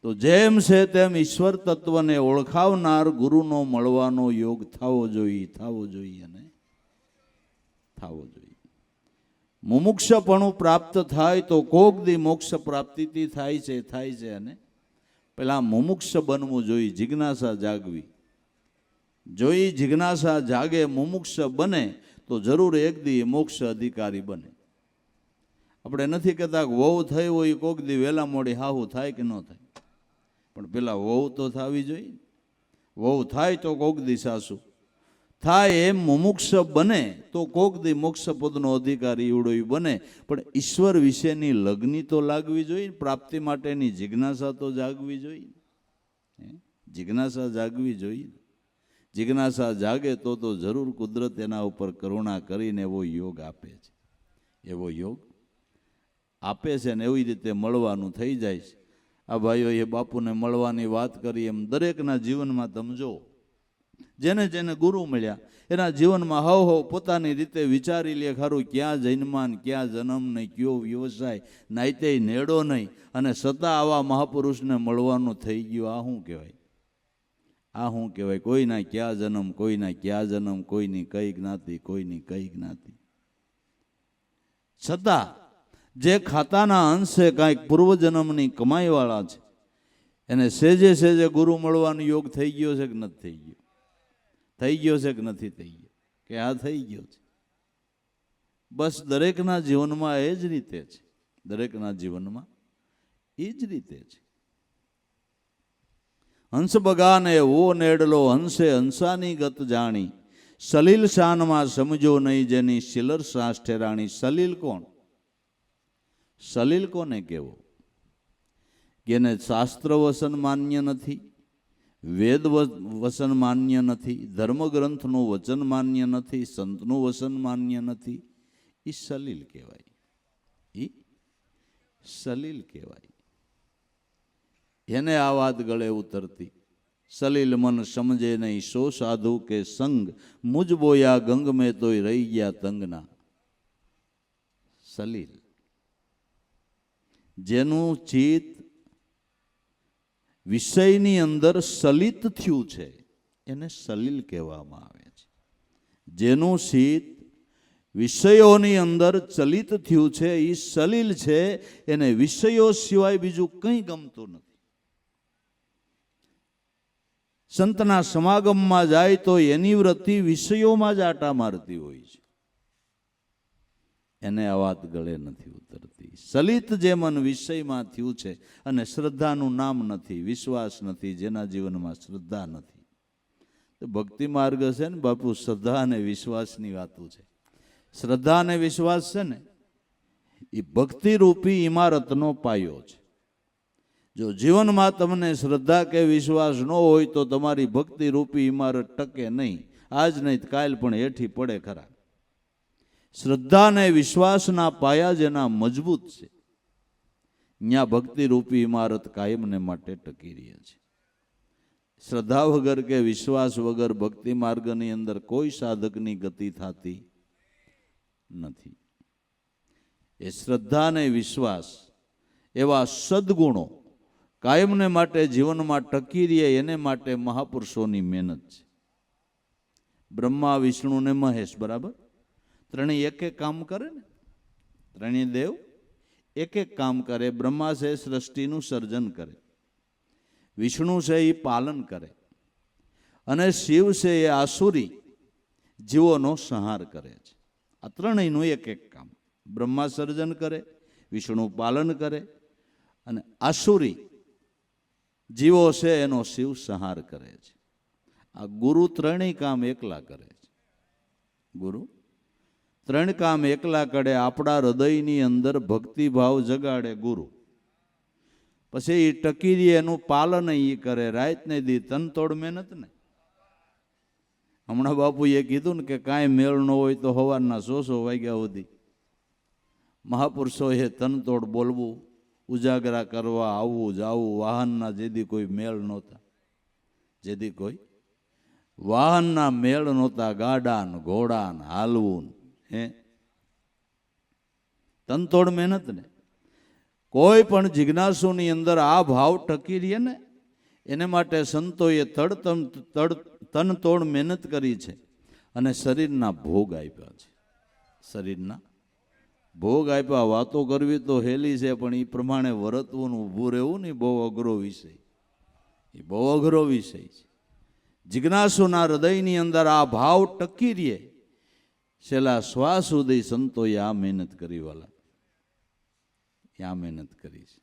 તો જેમ છે તેમ ઈશ્વર તત્વને ઓળખાવનાર ગુરુનો મળવાનો યોગ થવો જોઈએ, થવો જોઈએ અને થવો જોઈએ. મુમુક્ષપણું પ્રાપ્ત થાય તો કોક દી મોક્ષ પ્રાપ્તિથી થાય છે અને પેલા મુમુક્ષ બનવું જોઈએ, જિજ્ઞાસા જાગવી જોઈ. જિજ્ઞાસા જાગે, મુમુક્ષ બને તો જરૂર એક દી મોક્ષ અધિકારી બને. આપણે નથી કહેતા વહુ થઈ હોય કોક દી વહેલા મોડી હાહુ થાય કે ન થાય, પણ પેલા વહુ તો થવી જોઈએ. વહુ થાય તો કોક દી સાસુ થાય. એમ મુમુક્ષ બને તો કોક દી મોક્ષ પદનો અધિકારી એવડો બને. પણ ઈશ્વર વિશેની લગ્ની તો લાગવી જોઈએ, પ્રાપ્તિ માટેની જિજ્ઞાસા તો જાગવી જોઈએ, જિજ્ઞાસા જાગવી જોઈએ. જિજ્ઞાસા જાગે તો જરૂર કુદરત એના ઉપર કરુણા કરીને એવો યોગ આપે છે, એવો યોગ આપે છે ને એવી રીતે મળવાનું થઈ જાય છે. આ ભાઈઓએ બાપુને મળવાની વાત કરી એમ દરેકના જીવનમાં તમે જો, જેને જેને ગુરુ મળ્યા એના જીવનમાં હવ પોતાની રીતે વિચારી લે ખરું, ક્યાં જન્માન, ક્યાં જન્મ નહીં, કયો વ્યવસાય, નાઈતે નેડો નહીં, અને છતાં આવા મહાપુરુષને મળવાનું થઈ ગયું. આ શું કહેવાય? આ શું કહેવાય? કોઈના ક્યાં જન્મ, કોઈના ક્યાં જન્મ, કોઈની કઈ જ્ઞાતિ, કોઈની કઈ જ્ઞાતિ, છતાં જે ખાતાના અંશે કાંઈક પૂર્વજન્મની કમાઈવાળા છે એને સેજે સેજે ગુરુ મળવાનો યોગ થઈ ગયો છે કે નથી થઈ ગયો? થઈ ગયો છે કે નથી થઈ ગયો? કે આ થઈ ગયો છે? બસ દરેકના જીવનમાં એ જ રીતે છે, દરેકના જીવનમાં એ જ રીતે છે. હંસ બગાને ઓ નેડલો, હંસે હંસાની ગત જાણી, સલીલ શાનમાં સમજો નહીં જેની શિલર સાસ ઠેરાણી. સલીલ કોણ? સલીલ કોને કહેવો? જેને શાસ્ત્ર વસન માન્ય નથી, વેદ વસન માન્ય નથી, ધર્મગ્રંથનું વચન માન્ય નથી, સંતનું વસન માન્ય નથી, એ સલીલ કહેવાય. એ સલીલ કહેવાય. એને આ વાત ગળે ઉતરતી. સલીલ મન સમજે નહીં સો સાધુ કે સંગ, મુજ બોયા ગંગ મેં તોય રહી ગયા તંગના. સલીલ, જેનું ચિત્ત વિષયની અંદર સલિત થયું છે એને સલીલ કહેવામાં આવે છે. જેનું ચિત્ત વિષયોની અંદર ચલિત થયું છે એ સલીલ છે, એને વિષયો સિવાય બીજું કંઈ ગમતું નથી. સંતના સમાગમમાં જાય તો એની વૃત્તિ વિષયોમાં જ આટા મારતી હોય છે, એને આ વાત ગળે નથી ઉતરતી. સલિત જે મન વિષયમાં થયું છે અને શ્રદ્ધાનું નામ નથી, વિશ્વાસ નથી, જેના જીવનમાં શ્રદ્ધા નથી. તો ભક્તિ માર્ગ છે ને બાપુ, શ્રદ્ધા અને વિશ્વાસની વાતો છે. શ્રદ્ધા અને વિશ્વાસ છે ને એ ભક્તિરૂપી ઇમારતનો પાયો છે. જો જીવનમાં તમને શ્રદ્ધા કે વિશ્વાસ ન હોય તો તમારી ભક્તિરૂપી ઇમારત ટકે નહીં. આજ નહીં કાલ પણ હેઠી પડે ખરા. શ્રદ્ધા અને વિશ્વાસના પાયા જેના મજબૂત છે ત્યાં ભક્તિરૂપી ઇમારત કાયમને માટે ટકી રહે છે. શ્રદ્ધા વગર કે વિશ્વાસ વગર ભક્તિ માર્ગની અંદર કોઈ સાધકની ગતિ થતી નથી. એ શ્રદ્ધા અને વિશ્વાસ એવા સદગુણો કાયમને માટે જીવનમાં ટકી રહે એને માટે મહાપુરુષોની મહેનત છે. બ્રહ્મા, વિષ્ણુ ને મહેશ, બરાબર? ત્રણેય એક એક કામ કરે ને, ત્રણેય દેવ એક એક કામ કરે. બ્રહ્મા છે સૃષ્ટિનું સર્જન કરે, વિષ્ણુ છે એ પાલન કરે, અને શિવ છે એ આસુરી જીવોનો સંહાર કરે છે. આ ત્રણેયનું એક એક કામ. બ્રહ્મા સર્જન કરે, વિષ્ણુ પાલન કરે, અને આસુરી જીવો છે એનો શિવ સંહાર કરે છે. આ ગુરુ ત્રણેય કામ એકલા કરે છે. ગુરુ ત્રણ કામ એકલા કરે, આપણા હૃદયની અંદર ભક્તિભાવ જગાડે ગુરુ. પછી એ ટકી રહે, એનું પાલન એ કરે, રાત ને દી તનતોડ મહેનત ને. હમણાં બાપુએ કીધું ને કે કાંઈ મેળ ન હોય તો સવારના 100 વાગ્યા સુધી મહાપુરુષોએ તનતોડ બોલવું, ઉજાગરા કરવા, આવવું જાવું. વાહનના જેદી કોઈ મેળ નહોતા, જેદી કોઈ વાહનના મેળ નહોતા, ગાડાન ઘોડાન હાલવું હે તનતોડ મહેનત ને. કોઈ પણ જિજ્ઞાસુની અંદર આ ભાવ ટકી રહે ને એને માટે સંતોએ તનતોડ મહેનત કરી છે અને શરીરના ભોગ આપ્યા છે. શરીરના ભોગ આપ્યા. વાતો કરવી તો હેલી છે, પણ એ પ્રમાણે વર્તવું, ઊભું રહેવું ને બહુ અઘરો વિષય, એ બહુ અઘરો વિષય છે. જિજ્ઞાસુના હૃદયની અંદર આ ભાવ ટકી રહે, છેલ્લા શ્વાસ સુધી સંતોએ આ મહેનત કરી. વાલા આ મહેનત કરી છે.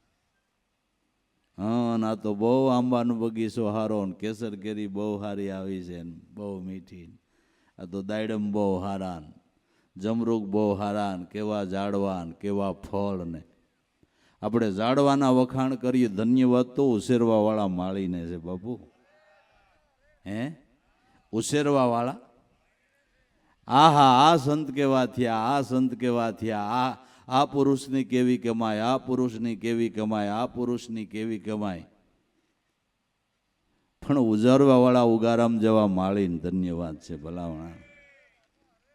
હા, ના તો બહુ આંબાનો બગીચો હારો ને કેસર કેરી બહુ સારી આવી છે ને બહુ મીઠી. આ તો દાયડમ બહુ હારા ને જમરૂક બહુ હારા ને કેવા ઝાડવા ને કેવા ફળ ને. આપણે ઝાડવાના વખાણ કરીએ, ધન્યવાદ તો ઉછેરવા વાળા માળીને છે બાપુ. હે ઉછેરવા વાળા, આહા આ સંત કેવા થયા, આ સંત કેવા થયા, આ પુરુષની કેવી કમાય, આ પુરુષની કેવી કમાય, આ પુરુષની કેવી કમાય. પણ ઉજારવા વાળા ઉગારામ જેવા માળીને ધન્યવાદ છે. ભલાવણા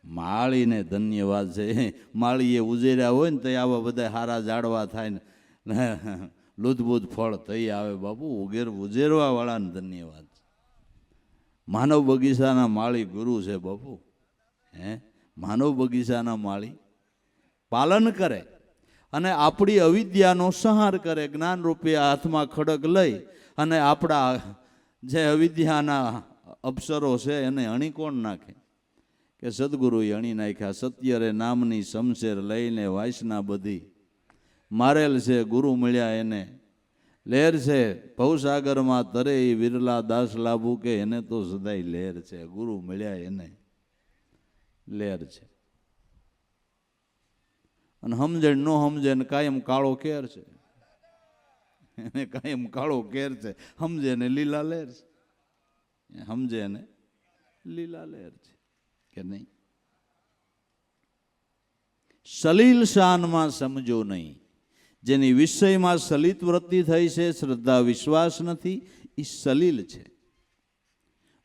માળીને ધન્યવાદ છે. માળીએ ઉજેર્યા હોય ને તો આવા બધા હારા ઝાડવા થાય ને લુદબુદ ફળ થઈ આવે બાપુ. ઉજેરવા વાળાને ધન્યવાદ. માનવ બગીચાના માળી ગુરુ છે બાપુ. હે માનવ બગીચાના માળી પાલન કરે અને આપણી અવિદ્યાનો સંહાર કરે. જ્ઞાન રૂપી હાથમાં ખડગ લઈ અને આપણા જે અવિદ્યાના અપસરો છે એને અણી કોણ નાખે? કે સદગુરુએ અણી નાખ્યા. સત્યરે નામની શમશેર લઈને વાસના બધી મારેલ છે, ગુરુ મળ્યા એને લહેર છે. ભવસાગરમાં તરે એ વિરલા દાસ લાભુ કે એને તો સદાય લહેર છે. ગુરુ મળ્યા એને લહેર છે. અને સમજે ન સમજે ને કાયમ કાળો કેર છે, એને કાયમ કાળો કેર છે. સમજે ને લીલા લહેર છે, સમજે ને લીલા લહેર છે કે નહીં. સલીલ શાનમાં સમજો નહીં. જેની વિષયમાં સલિત વૃત્તિ થઈ છે, શ્રદ્ધા વિશ્વાસ નથી, એ સલીલ છે.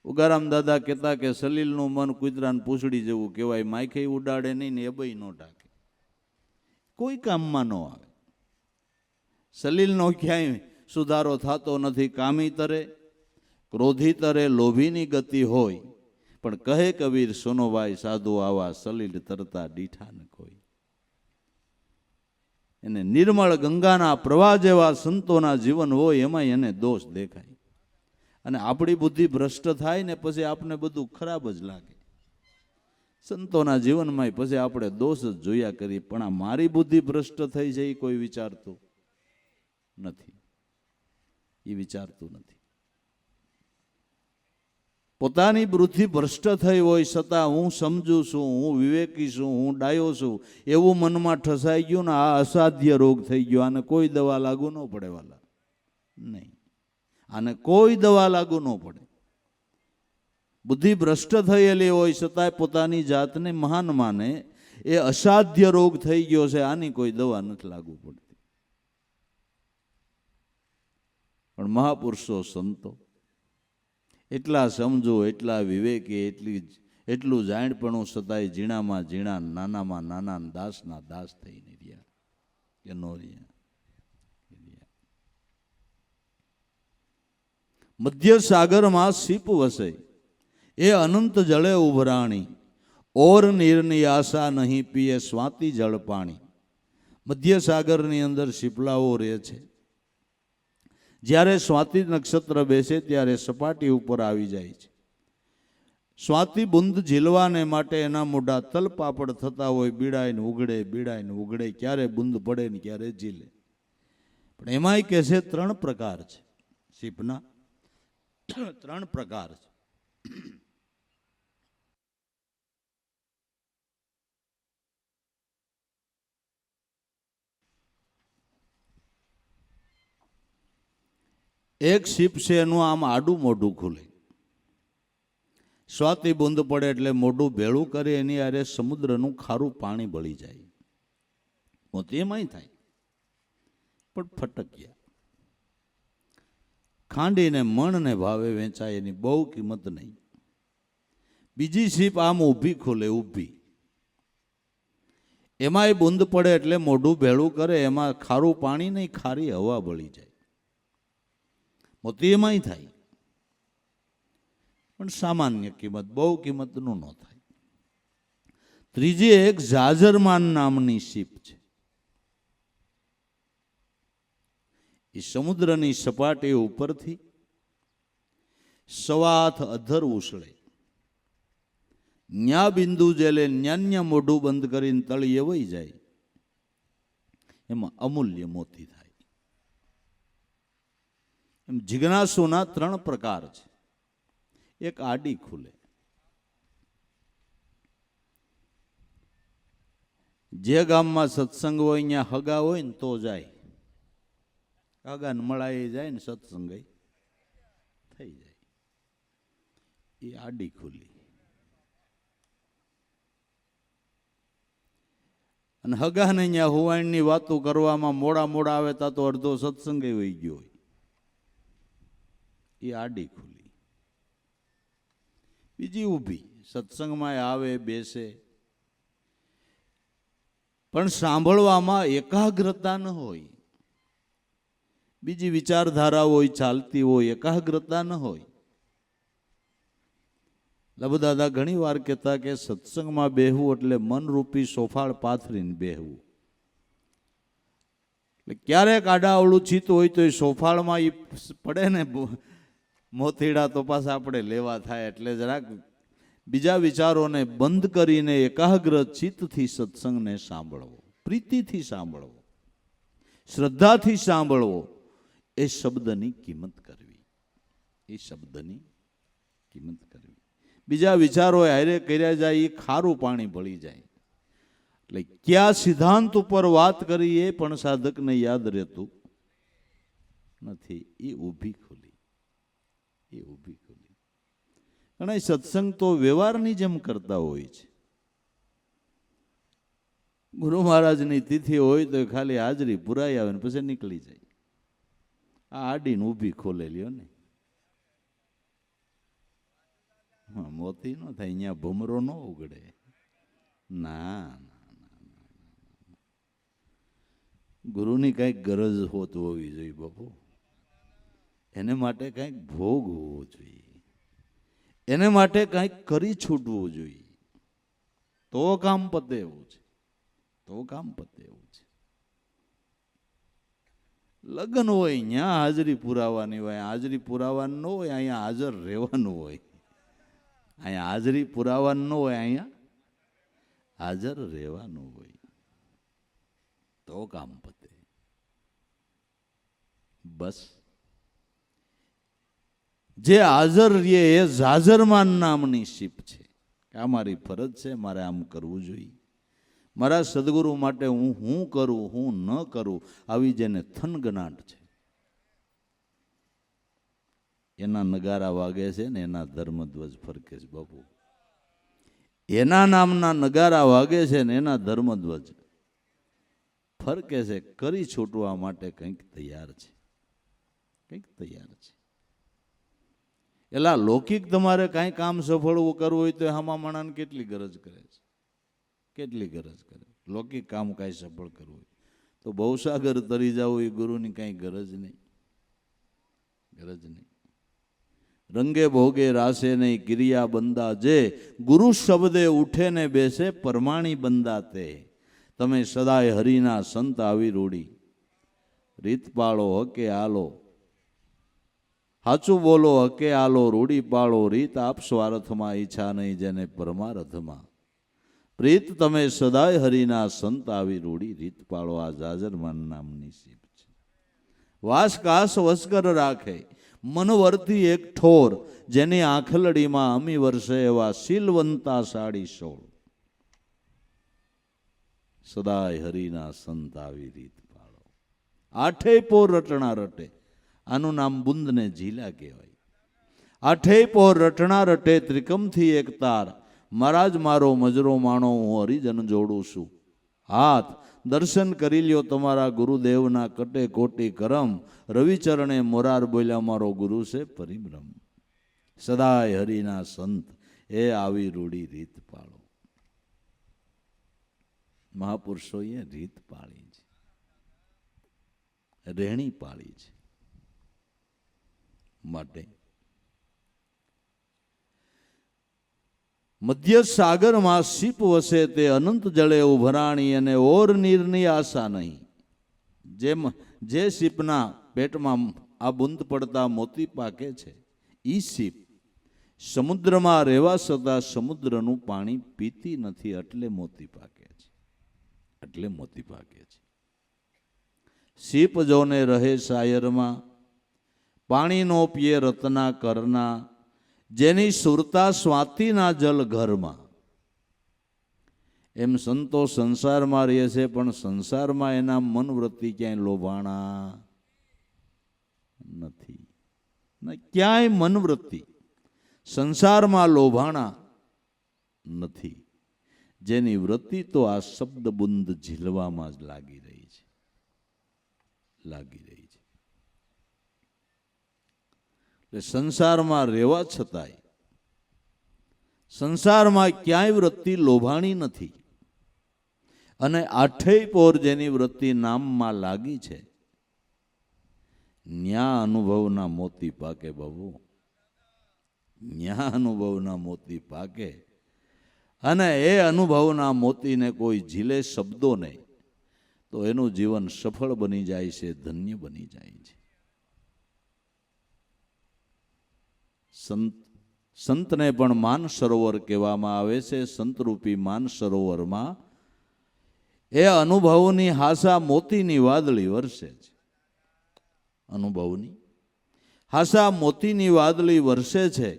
ઉગારામ દાદા કહેતા કે સલીલનું મન કૂતરાને પૂંછડી જેવું કહેવાય. માખે ઉડાડે નહીં ને એબય ન ટાકે, કોઈ કામમાં ન આવે. સલીલનો ક્યાંય સુધારો થતો નથી. કામી તરે, ક્રોધી તરે, લોભીની ગતિ હોય, પણ કહે કબીર સોનોભાઈ સાધુ આવા સલીલ તરતા દીઠા ન કોઈ. એને નિર્મળ ગંગાના પ્રવાહ જેવા સંતોના જીવન હોય એમાં એને દોષ દેખાય. અને આપણી બુદ્ધિ ભ્રષ્ટ થાય ને પછી આપણે બધું ખરાબ જ લાગે. સંતોના જીવનમાં પછી આપણે દોષ જ જોયા કરીએ. પણ આ મારી બુદ્ધિ ભ્રષ્ટ થઈ છે એ કોઈ વિચારતું નથી, એ વિચારતું નથી. પોતાની બુદ્ધિ ભ્રષ્ટ થઈ હોય છતાં હું સમજુ છું, હું વિવેકી છું, હું ડાયો છું એવું મનમાં ઠસાઈ ગયું ને આ અસાધ્ય રોગ થઈ ગયો. આને કોઈ દવા લાગુ ન પડે વાલા, નહીં. આને કોઈ દવા લાગુ ન પડે. બુદ્ધિ ભ્રષ્ટ થયેલી હોય છતાંય પોતાની જાતને મહાન માને, એ અસાધ્ય રોગ થઈ ગયો છે, આની કોઈ દવા નથી લાગુ પડતી. પણ મહાપુરુષો સંતો એટલા સમજો, એટલા વિવેકી, એટલું જાણપણું છતાંય ઝીણામાં ઝીણા, નાનામાં નાના, દાસના દાસ થઈને રહ્યા કે નો રહ્યા. મધ્ય સાગરમાં સીપ વસે, એ અનંત જળે ઉભરાણી, ઓર નીરની આશા નહીં પીએ સ્વાતિ જળ પાણી. મધ્ય સાગરની અંદર શીપલાઓ રહે છે. જ્યારે સ્વાતિ નક્ષત્ર બેસે ત્યારે સપાટી ઉપર આવી જાય છે. સ્વાતિ બુંદ ઝીલવાને માટે એના મોઢા તલપાપડ થતા હોય, બીડાઈને ઉગડે, બીડાઈને ઉગડે, ક્યારે બુંદ પડે ને ક્યારે ઝીલે. પણ એમાંય કે છે 3 પ્રકાર છે શીપના, 3 પ્રકાર છે. એક શીપ છે એનું આમ આડું મોઢું ખુલે, સ્વાતિ બૂંદ પડે એટલે મોઢું ભેળું કરે, એની આરે સમુદ્રનું ખારું પાણી બળી જાય. મોતી એમાંય થાય, પણ ફટક્યા. ખાંડીને મણને ભાવે વેચાય, એની બહુ કિંમત નહીં. બીજી શીપ આમ ઊભી ખોલે, ઊભી, એમાંય બૂંદ પડે એટલે મોઢું ભેળું કરે, એમાં ખારું પાણી નહીં, ખારી હવા બળી જાય. મોતી એમાંય થાય, પણ સામાન્ય કિંમત, બહુ કિંમતનું ન થાય. ત્રીજી એક જાજરમાન નામની શીપ છે. એ સમુદ્રની સપાટી ઉપરથી સવાથ અધર ઉછળે, ન્યા બિંદુ જેલે ન્યાન્ય મોઢું બંધ કરીને તળિયે વહી જાય. એમાં અમૂલ્ય મોતી થાય. એમ જિજ્ઞાસુના 3 પ્રકાર છે. એક આડી ખુલે, જે ગામમાં સત્સંગ હોય ત્યાં હગા હોય ને તો જાય, હગા ને મળાઈ જાય ને સત્સંગ થઈ જાય. એ આડી ખુલી. અને હગાને ત્યાં હુવાણની વાતો કરવામાં મોડા મોડા આવે તા તો અડધો સત્સંગ વહી ગયો હોય. એ આડી ખુલી. બીજી ઊભી, સત્સંગમાં આવે બેસે, પણ સાંભળવામાં એકાગ્રતા ન હોય. બીજી વિચારધારા હોય, ચાલતી હોય, એકાગ્રતા ન હોય. લબદાદા ઘણી વાર કહેતા કે સત્સંગમાં બેહવું એટલે મનરૂપી સોફાળ પાથરીને બેહવું. એટલે ક્યારેક આડાઅવળું ચિત્ત હોય તો એ સોફાળમાં એ પડે ને મોતીડા, તો પાછા આપણે લેવા થાય. એટલે જરાક બીજા વિચારોને બંધ કરીને એકાગ્ર ચિત્તથી સત્સંગને સાંભળવો, પ્રીતિથી સાંભળવો, શ્રદ્ધાથી સાંભળવો. એ શબ્દની કિંમત કરવી, એ શબ્દની કિંમત કરવી. બીજા વિચારો હારે કર્યા જાય, એ ખારું પાણી ભળી જાય. એટલે કયા સિદ્ધાંત ઉપર વાત કરી એ પણ સાધકને યાદ રહેતું નથી. એ ઊભી ખુલી, એ ઊભી ખુલી. ઘણા સત્સંગ તો વ્યવહારની જેમ કરતા હોય છે. ગુરુ મહારાજની તિથિ હોય તો ખાલી હાજરી પુરાઈ આવે ને પછી નીકળી જાય. આ આડીને ઊભી ખોલેલી ને, હા, મોતી ન થાય, અહીંયા ભમરો ન ઉગડે. ના, ગુરુની કઈક ગરજ હોવી જોઈએ બાપુ. એને માટે કઈક ભોગ હોવો જોઈએ, એને માટે કઈક કરી છૂટવું જોઈએ. તો કામ પતે એવું છે, તો કામ પતે એવું છે. લગ્ન હોય ત્યાં હાજરી પુરાવાની હોય, હાજરી પુરાવાની ન હોય, અહીંયા હાજર રહેવાનું હોય. અહીંયા હાજરી પુરાવાનું ન હોય, અહીંયા હાજર રહેવાનું હોય, તો કામ પતે. બસ જે હાજર રહે એ જાજરમાન નામની શીપ છે. આ મારી ફરજ છે, મારે આમ કરવું જોઈએ. મારા સદગુરુ માટે હું કરું, હું ન કરું, આવી જેને થનગનાટ છે, એના નગારા વાગે છે ને એના ધર્મધ્વજ ફરકે છે બાપુ. એના નામના નગારા વાગે છે ને એના ધર્મધ્વજ ફરકે છે. કરી છૂટવા માટે કંઈક તૈયાર છે, કંઈક તૈયાર છે. એલા લૌકિક તમારે કાંઈ કામ સફળ કરવું હોય તો હામા માણાને કેટલી ગરજ કરે છે, કેટલી ગરજ કરે. લૌકિક કામ કાંઈ સફળ કરવું હોય તો ભવસાગર તરી જવું, એ ગુરુની કાંઈ ગરજ નહીં, ગરજ નહીં. રંગે ભોગે રાસે નહીં ક્રિયા બંદા, જે ગુરુ શબ્દે ઉઠે ને બેસે પરમાણી બંદા તે. તમે સદાય હરિના સંત આવી રૂડી, રીત પાળો હકે આલો, સાચું બોલો હકે આલો, રૂડી પાળો રીત આપ સ્વાર્થમાં, ઈચ્છા નહીં જેને પરમારથમાં. પ્રીત તમે સદાય હરિના સંત આવી રૂડી, રીત પાળો. આ જાજરમાન નામની શીપ છે. વાસ કાસ વસ્કર રાખે, મનવરતી એક ઠોર, જેની આંખલડીમાં અમી વર્ષે એવા શીલવંતા 16. સદાય હરિના સંત આવી રીત પાળો. 8 પોર રટણા રટે. આનું નામ બુંદને ઝીલા કહેવાય. આઠેય પોર રટણા રટે ત્રિકમથી એક તાર, મારા જ મારો મજરો માણો હું હરિજન જોડું છું. હાથ દર્શન કરી લ્યો તમારા ગુરુદેવના કટે કોટી કરમ, રવિચરણે મોરાર બોલ્યા મારો ગુરુ છે પરિબ્રહ્મ. સદાય હરિના સંત એ આવી રૂડી રીત પાળો. મહાપુરુષોએ રીત પાળી છે, રહેણી પાળી છે. માટે મધ્ય સાગરમાં સીપ વસે તે અનંત જળે ઉભરાણી, અને ઓર નીરની આશા નહીં. જે સીપના પેટમાં આ બુંદ પડતા મોતી પાકે છે, ઈ સીપ સમુદ્રમાં રહેવા છતાં સમુદ્રનું પાણી પીતી નથી, એટલે મોતી પાકે છે. એટલે મોતી પાકે છે. સીપ જોને રહે શાયરમાં, પાણીનો પીએ રત્ના કરના, જેની સુરતા સ્વાતિના જલ ઘરમાં. એમ સંતો સંસારમાં રહે છે, પણ સંસારમાં એના મન વૃત્તિ ક્યાંય લોભાણા નથી. ક્યાંય મન વૃત્તિ સંસારમાં લોભાણા નથી. જેની વૃત્તિ તો આ શબ્દ બુંદ ઝીલવામાં જ લાગી રહી છે, લાગી રહી છે. એટલે સંસારમાં રહેવા છતાંય સંસારમાં ક્યાંય વૃત્તિ લોભાણી નથી. અને આઠેય પોર જેની વૃત્તિ નામમાં લાગી છે, ન્યા અનુભવના મોતી પાકે બાબુ, ન્યા અનુભવના મોતી પાકે. અને એ અનુભવના મોતીને કોઈ ઝીલે શબ્દોને, તો એનું જીવન સફળ બની જાય છે, ધન્ય બની જાય છે. સંતને પણ માન સરોવર કહેવામાં આવે છે. સંતરૂપી માન સરોવરમાં એ અનુભવની હાસા મોતીની વાદળી વરસે છે. અનુભવની હાસા મોતીની વાદળી વરસે છે.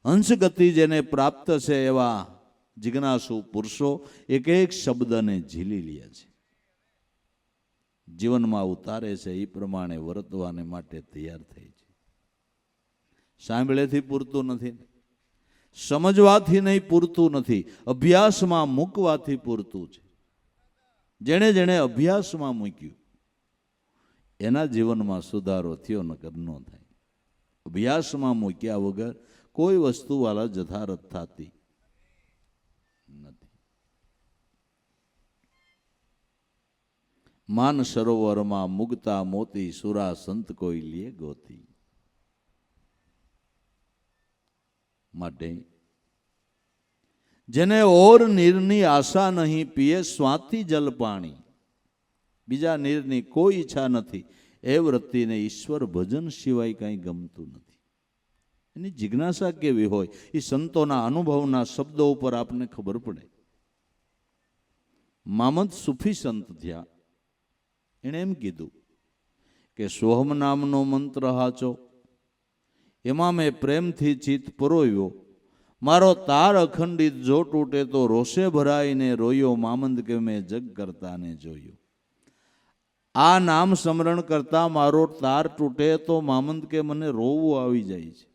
હંસગતિ જેને પ્રાપ્ત છે એવા જિજ્ઞાસુ પુરુષો એક એક શબ્દને ઝીલી લે છે, જીવનમાં ઉતારે છે. એ પ્રમાણે વર્તવાને માટે તૈયાર થઈ છે. સાંભળેથી પૂરતું નથી, સમજવાથી નહીં પૂરતું નથી, અભ્યાસમાં મૂકવાથી પૂરતું છે. જેણે જેણે અભ્યાસમાં મૂક્યું એના જીવનમાં સુધારો થયો, નકર ન થાય. અભ્યાસમાં મૂક્યા વગર કોઈ વસ્તુ વાળા જથારત થતી નથી. માન સરોવરમાં મુગતા મોતી, સુરા સંત કોઈ લે ગોતી. માટે જેને ઓર નીરની આશા નહીં, પીએ સ્વાતિ જલ પાણી. બીજા નીરની કોઈ ઈચ્છા નથી. એ વૃત્તિને ઈશ્વર ભજન સિવાય કંઈ ગમતું નથી. એની જિજ્ઞાસા કેવી હોય એ સંતોના અનુભવના શબ્દો ઉપર આપને ખબર પડે. મામદ સુફી સંત થયા, એણે એમ કીધું કે સોહમ નામનો મંત્ર હાચો, એમાં મેં પ્રેમથી ચિત્ત પરોયો. મારો તાર અખંડિત જો તૂટે તો રોષે ભરાઈને રોયો. મામંદ કે મેં જગ કરતાને જોયો. આ નામ સ્મરણ કરતા મારો તાર તૂટે તો મામંદ કે મને રોવું આવી જાય છે.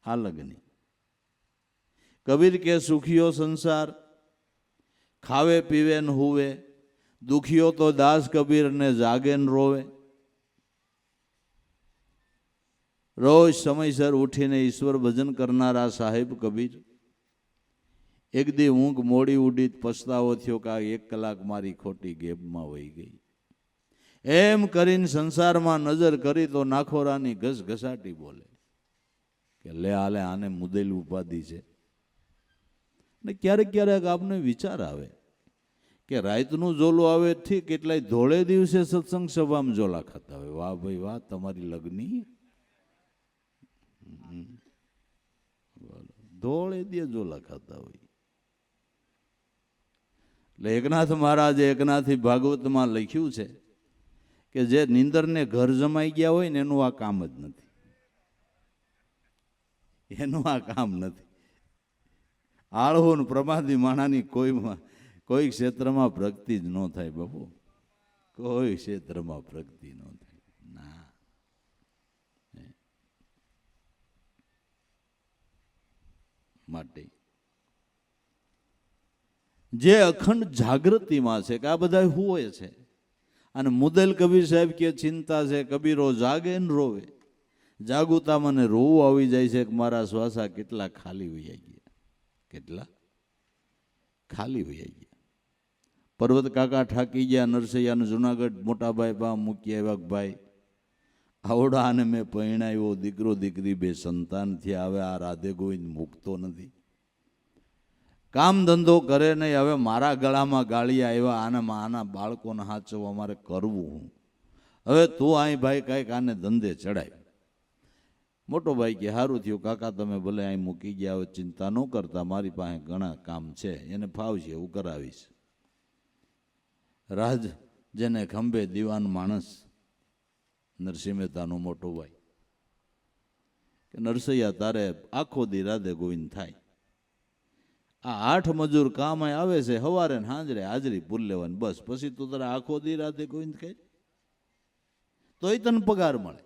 આ લગની કબીર કે સુખીઓ સંસાર, ખાવે પીવે ને હુવે. દુખીઓ તો દાસ કબીર ને જાગે ને રોવે. રોજ સમયસર ઉઠીને ઈશ્વર ભજન કરનારા સાહેબ કબીર એક દી ઊંઘ મોડી ઉડી પછતાવો થયો કે 1 કલાક મારી ખોટી ગેબમાં વહી ગઈ. એમ કરીને સંસારમાં નજર કરી તો નાખોરાની ઘસઘસાટી બોલે કે લે આલે આને મુદેલ ઉપાધિ છે. ને ક્યારેક ક્યારેક આપને વિચાર આવે કે રાતનું જોલું આવે ઠીક, એટલાય ધોળે દિવસે સત્સંગ સભામાં જોલા ખાતા હોય. વાહ ભાઈ વાહ, તમારી લગ્ની ધોળે દે જોલા ખાતા હોય. એટલે એકનાથ મહારાજે એકનાથી ભાગવતમાં લખ્યું છે કે જે નીંદરને ઘર જમાઈ ગયા હોય ને એનું આ કામ જ નથી, એનું આ કામ નથી. આળહો ને પ્રમાદી માણાની કોઈ ક્ષેત્રમાં પ્રગતિ જ ન થાય બાપુ, કોઈ ક્ષેત્રમાં પ્રગતિ ન થાય. ના, માટે જે અખંડ જાગૃતિમાં છે કે આ બધા હોય છે. અને મુદલ કબીર સાહેબ કે ચિંતા છે કબીરો જાગે ને રોવે. જાગુતા મને રોવું આવી જાય છે કે મારા શ્વાસા કેટલા ખાલી વૈયા ગયા, કેટલા ખાલી વૈયા ગયા. પર્વત કાકા ઠાકી ગયા, નરસૈયાનું જુનાગઢ મોટાભાઈ બા મૂકી આવ્યા ભાઈ આવડા અને મેં પરણાવ્યો, દીકરો દીકરી બે સંતાન થયા, હવે આ રાધે ગોવિંદ મૂકતો નથી, કામ ધંધો કરે નહીં, હવે મારા ગળામાં ગાળી આવ્યા, આના બાળકોને હાચવવા મારે કરવું હું, હવે તું અહીં ભાઈ કાંઈક આને ધંધે ચડાય. મોટો ભાઈ કે સારું થયું કાકા તમે ભલે અહીં મૂકી ગયા, હવે ચિંતા ન કરતા, મારી પાસે ઘણા કામ છે, એને ફાવશે એવું કરાવીશ. રાજ જેને ખંભે દીવાન માણસ નરસિંહ મહેતાનો મોટો ભાઈ કે નરસૈયા તારે આખો દી રાધે ગોવિંદ થાય, આ 8 મજૂર કામ આવે છે, સવારે ને સાંજરે હાજરી પૂર લેવાની, બસ પછી તું તારે આખો દી રાધે ગોવિંદ કહે તોય તને પગાર મળે.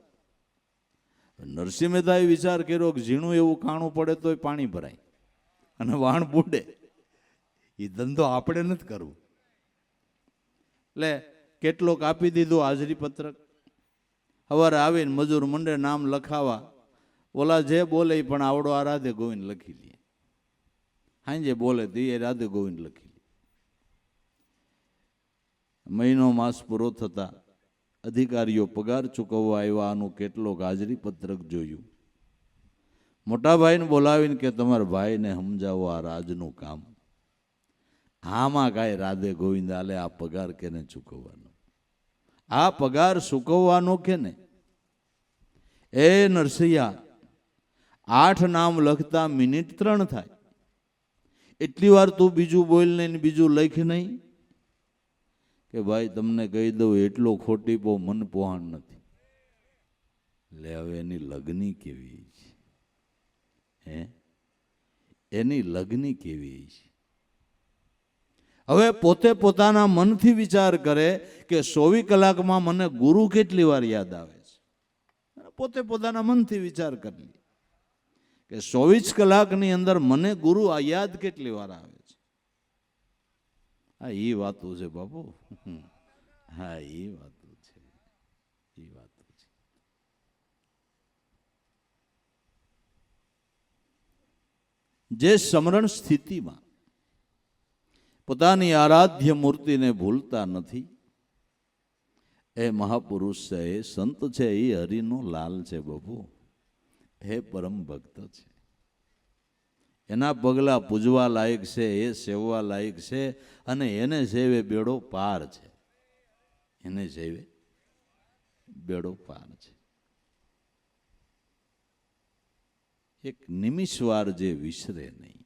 નરસિંહ મહેતાએ વિચાર કર્યો કે ઝીણું એવું કાણું પડે તોય પાણી ભરાય અને વાણ બુડે, એ ધંધો આપણે નથી કરવું. એટલે કેટલોક આપી દીધું હાજરી પત્રક, સવારે આવીને મજૂર મંડે નામ લખાવા, ઓલા જે બોલે પણ આવડો આ રાધે ગોવિંદ લખી લે, હાંજે બોલે તો એ રાધે ગોવિંદ લખી લે. મહિનો માસ પૂરો થતા અધિકારીઓ પગાર ચૂકવવા આવ્યા, આનું કેટલોક હાજરી પત્રક જોયું. મોટા ભાઈને બોલાવીને કે તમારા ભાઈને સમજાવો આ રાજનું કામ, આમાં કાંઈ રાધે ગોવિંદ આલે, આ પગાર કેને ચૂકવવાનો, આ પગાર ચૂકવવાનો કે ને. એ નરસૈયા 8 નામ લખતા મિનિટ 3 થાય, એટલી વાર તું બીજું બોલ નહીં બીજું લખ નહીં કે ભાઈ તમને કહી દઉં એટલો ખોટી બહુ મન પોહાણ નથી. લે હવે એની લગ્ની કેવી છે, હે એની લગ્ની કેવી છે. હવે પોતે પોતાના મનથી વિચાર કરે કે 24 કલાકમાં મને ગુરુ કેટલી વાર યાદ આવે છે. પોતે પોતાના મનથી વિચાર કરી લે કે 24 કલાકની અંદર મને ગુરુ આ યાદ કેટલી વાર આવે છે. હા એ વાતો છે બાપુ, હા એ વાતો છે, એ વાતો છે. જે સમરણ સ્થિતિમાં પોતાની આરાધ્ય મૂર્તિને ભૂલતા નથી, એ મહાપુરુષ છે, એ સંત છે, એ હરિનો લાલ છે બાપુ, હે પરમ ભક્ત છે. એના પગલા પૂજવા લાયક છે, એ સેવવા લાયક છે, અને એને સેવે બેડો પાર છે, એને સેવે બેડો પાર છે. એક નિમિષવાર જે વિસરે નહીં,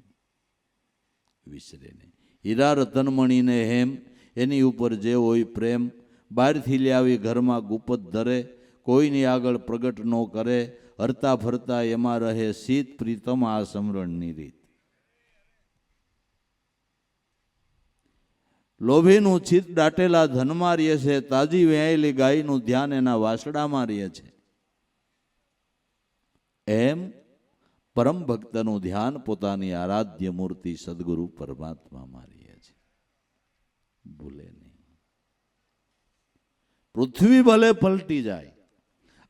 વિસરે નહીં. હીરા રતનમણીને હેમ, એની ઉપર જે હોય પ્રેમ, બહારથી લાવી ઘરમાં ગુપત ધરે, કોઈની આગળ પ્રગટ ન કરે, હરતા ફરતા એમાં રહે શીત પ્રીતમ આ સમરણની રીત. લોભીનું ચિત્ત દાટેલા ધનમાં રહે છે, તાજી વેયેલી ગાયનું ધ્યાન એના વાસડામાં રહે છે. એમ પરમ ભક્તનું ધ્યાન પોતાની આરાધ્ય મૂર્તિ સદગુરુ પરમાત્મામાં રહે છે, ભૂલે નહીં. પૃથ્વી ભલે પલટી જાય,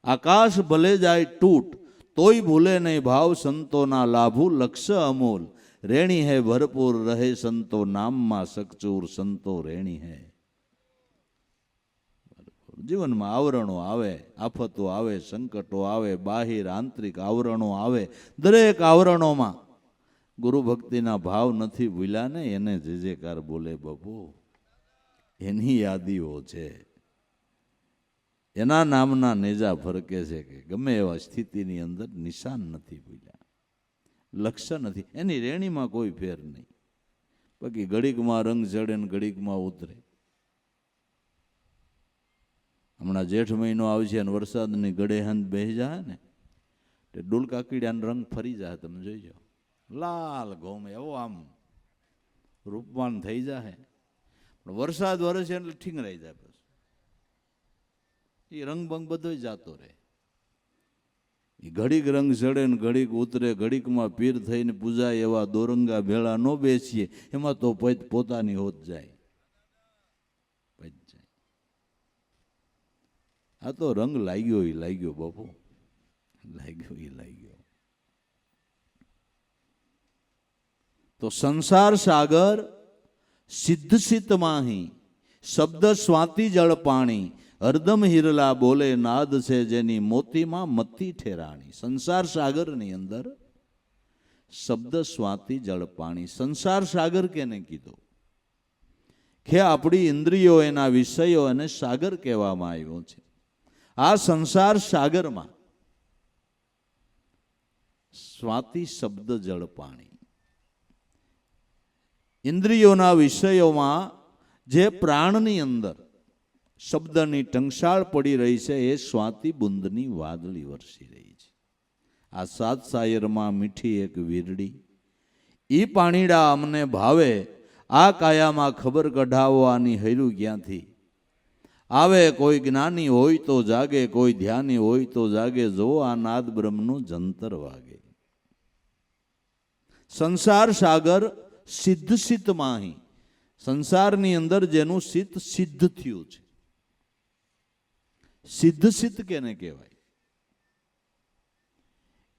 આકાશ ભલે જાય તૂટ, તોય ભૂલે નહીં ભાવ સંતોના લાભુ લક્ષ્ય અમૂલ. રેણી હે ભરપૂર રહે સંતો નામમાં સકચૂર, સંતો રેણી હે. જીવનમાં આવરણો આવે, આફતો આવે, સંકટો આવે, બાહિર આંતરિક આવરણો આવે, દરેક આવરણોમાં ગુરુ ભક્તિના ભાવ નથી ભૂલ્યા ને, એને જે જેકાર બોલે બાપુ, એની યાદીઓ છે. એના નામના નેજા ફરકે છે કે ગમે એવા સ્થિતિની અંદર નિશાન નથી ભૂલ્યા, લક્ષ્ય નથી, એની રેણીમાં કોઈ ફેર નહીં. બાકી ઘડીકમાં રંગ ચડે ને ઘડીકમાં ઉતરે. હમણાં જેઠ મહિનો આવશે અને વરસાદની ગળે હંત બેસી જાય ને, તે ડુલકા કીડાનો રંગ ફરી જાય, તમે જોઈજો, લાલ ઘઉં એવો આમ રૂપવાન થઈ જાય. પણ વરસાદ વરસે એટલે ઠીંગરાઈ જાય, બસ એ રંગ બંગ બધો જતો રહે. એ ઘડીક રંગ ચડે ને ઘડીક ઉતરે, ઘડીકમાં પીર થઈને પૂજાય એવા દોરંગા ભેળા ન બેસીએ. એમાં તો પોતાની હોત જાય. આ તો રંગ લાગ્યો એ લાગ્યો બાપુ, લાગ્યો એ લાગ્યો. તો સંસાર સાગર સિદ્ધ સિત માહી, શબ્દ સ્વાતિ જળ પાણી, હરદમ હિરલા બોલે નાદ છે જેની મોતીમાં મતી ઠેરાણી. સંસાર સાગરની અંદર શબ્દ સ્વાતિ જળ પાણી. સંસાર સાગર કેને કીધો? કે આપણી ઇન્દ્રિયો, એના વિષયો અને સાગર કહેવામાં આવ્યો છે. આ સંસાર સાગરમાં સ્વાતિ શબ્દ જળ પાણી, ઇન્દ્રિયોના વિષયોમાં જે પ્રાણની અંદર શબ્દની ટંકશાળ પડી રહી છે, એ સ્વાતિ બુંદની વાદળી વરસી રહી છે. આ સાત સાયરમાં મીઠી એક વીરડી, ઈ પાણીડા અમને ભાવે, આ કાયામાં ખબર કઢાવવાની હૈરું ક્યાંથી આવે. કોઈ જ્ઞાની હોય તો જાગે, કોઈ ધ્યાની હોય તો જાગે, જો આ નાદ બ્રહ્મનું જંતર વાગે. સંસાર સાગર સિદ્ધ સિત માહી, સંસારની અંદર જેનું સિદ્ધ સિદ્ધ થયું છે. સિદ્ધ સિદ્ધ કેને કહેવાય?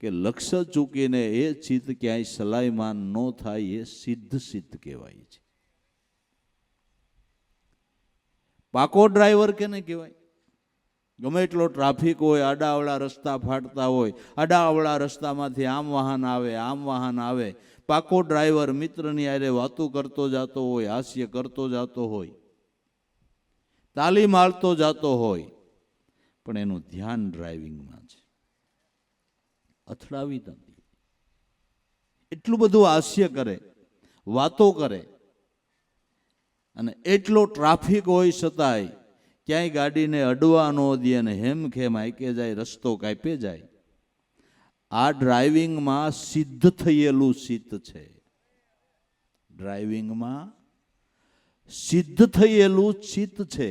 કે લક્ષ્ય ચૂકીને એ ચિત્ત ક્યાંય સલાયમાન ન થાય, એ સિદ્ધ સિદ્ધ કહેવાય છે. પાકો ડ્રાઈવર કેને કહેવાય? ગમે એટલો ટ્રાફિક હોય, આડાઅવળા રસ્તા ફાટતા હોય, આડાઅવળા રસ્તામાંથી આમ વાહન આવે, આમ વાહન આવે, પાકો ડ્રાઈવર મિત્રની આરે વાતો કરતો જતો હોય, હાસ્ય કરતો જતો હોય, તાલીમ આલતો જતો હોય, પણ એનું ધ્યાન ડ્રાઇવિંગમાં છે, અથડાવી નથી. એટલું બધું હાસ્ય કરે, વાતો કરે, અને એટલો ટ્રાફિક હોય છતાંય ક્યાંય ગાડીને અડવા ન દે અને હેમખેમ હાઈકે જાય, રસ્તો કાપે જાય. આ ડ્રાઇવિંગમાં સિદ્ધ થયેલું ચિત્ત છે. ડ્રાઇવિંગમાં સિદ્ધ થયેલું ચિત્ત છે.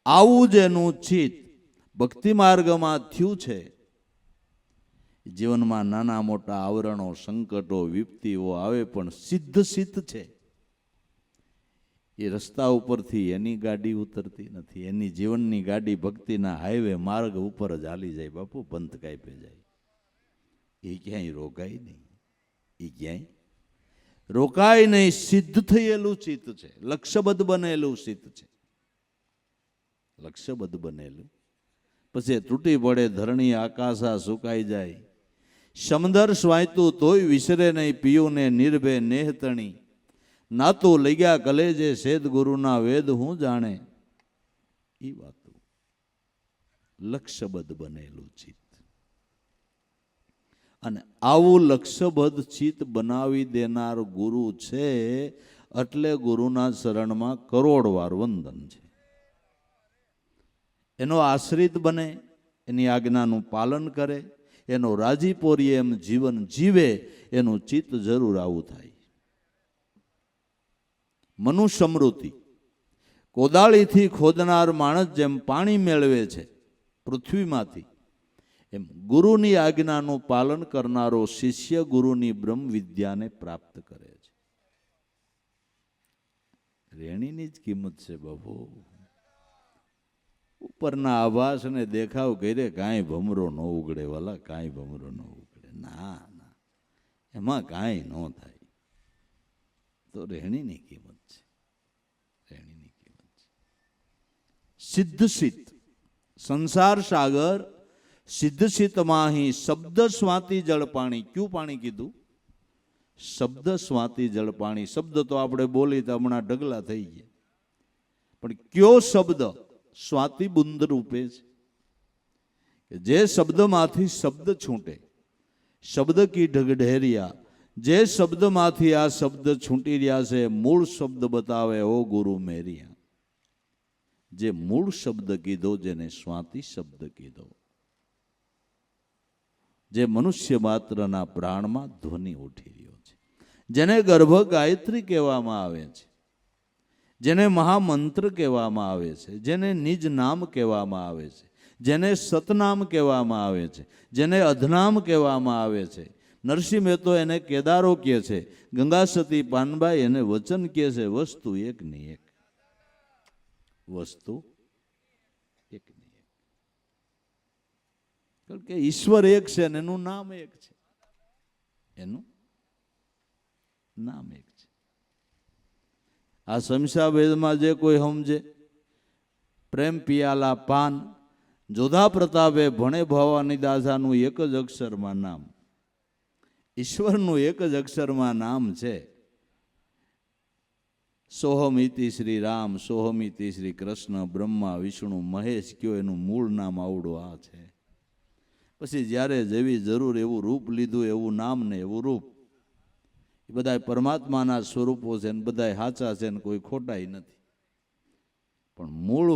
આવું જ એનું ચિત્ત ભક્તિ માર્ગમાં થયું છે. જીવનમાં નાના મોટા આવરણો, સંકટો, વિપત્તિઓ આવે, પણ સિદ્ધ સિદ્ધ છે. એ રસ્તા ઉપરથી એની ગાડી ઉતરતી નથી. એની જીવનની ગાડી ભક્તિના હાઈવે માર્ગ ઉપર જ હાલી જાય બાપુ, પંથ કાપે જાય. એ ક્યાંય રોકાય નહીં, એ ક્યાંય રોકાય નહીં. સિદ્ધ થયેલું ચિત્ત છે, લક્ષ્યબદ્ધ બનેલું ચિત્ત છે. લક્ષ્યબદ્ધ બનેલું પછી તૂટી પડે ધરણી, આકાશા સુકાઈ જાય, સમદર સ્વાયતું તોય વિસરે નહીં, પિયું ને નિર્ભે નેહતણી, નાતો લગ્યા કલેજે સેદ ગુરુના વેદ હું જાણે. એ વાતો લક્ષ્યબદ્ધ બનેલું ચિત્ત. અને આવું લક્ષ્યબદ્ધ ચિત્ત બનાવી દેનાર ગુરુ છે, એટલે ગુરુના શરણમાં કરોડ વાર વંદન છે. એનો આશ્રિત બને, એની આજ્ઞાનું પાલન કરે, એનો રાજીપોરી એમ જીવન જીવે, એનું ચિત્ત જરૂર આવું થાય. મનુસ્મૃતિ, કોદાળીથી ખોદનાર માણસ જેમ પાણી મેળવે છે પૃથ્વીમાંથી, એમ ગુરુની આજ્ઞાનું પાલન કરનારો શિષ્ય ગુરુની બ્રહ્મ વિદ્યાને પ્રાપ્ત કરે છે. રેણીની જ કિંમત છે બાપુ. ઉપરના આભાસ અને દેખાવ કરે કાંઈ ભમરો ન ઉગડે, વાલા કાંઈ ભમરો ન ઉગડે. ના ના, એમાં કાંઈ ન થાય. તો રેણીની કિંમત છે, રેણીની કિંમત છે. સિદ્ધ સિદ્ધ સંસાર સાગર સિદ્ધ સિદ્ધ માહી, શબ્દ સ્વાતિ જળ પાણી. ક્યું પાણી કીધું? શબ્દ સ્વાતિ જળ પાણી. શબ્દ તો આપણે બોલી તો હમણાં ઢગલા થઈ ગયા, પણ કયો શબ્દ? સ્વાતિ બુંદ રૂપે છે. કે જે શબ્દમાંથી શબ્દ છૂટે, શબ્દ કી ઢગઢેરિયા, જે શબ્દમાંથી આ શબ્દ છૂટી રહ્યા છે, મૂળ શબ્દ બતાવે ઓ ગુરુ મેરિયા. જે મૂળ શબ્દ કીધો, જેને સ્વાતિ શબ્દ કીધો, જે મનુષ્ય માત્રના પ્રાણમાં ધ્વનિ ઉઠી રહ્યો છે, જેને ગર્ભ ગાયત્રી કહેવામાં આવે છે, જેને મહામંત્ર કહેવામાં આવે છે, જેને નિજ નામ કહેવામાં આવે છે, જેને સતનામ કહેવામાં આવે છે, જેને અધનામ કહેવામાં આવે છે. નરસિંહ મહેતો એને કેદારો કહે છે, ગંગા સતી પાનબાઈ એને વચન કહે છે. વસ્તુ એક ની એક, વસ્તુ એક ની એક. કારણ કે ઈશ્વર એક છે ને એનું નામ એક છે, એનું નામ એક છે. આ સમસા વેદમાં જે કોઈ સમજે, પ્રેમ પિયાલા પાન, જોધા પ્રતાપે ભણે ભવાની દાસાનું એક જ અક્ષરમાં નામ. ઈશ્વરનું એક જ અક્ષરમાં નામ છે. સોહમ ઇતિ શ્રી રામ, સોહમ ઇતિ શ્રી કૃષ્ણ, બ્રહ્મા વિષ્ણુ મહેશ કયો એનું મૂળ નામ આવડું આ છે. પછી જ્યારે જેવી જરૂર એવું રૂપ લીધું, એવું નામ ને એવું રૂપ. એ બધા પરમાત્માના સ્વરૂપો છે ને બધા સાચા છે ને કોઈ ખોટાઈ નથી. પણ મૂળ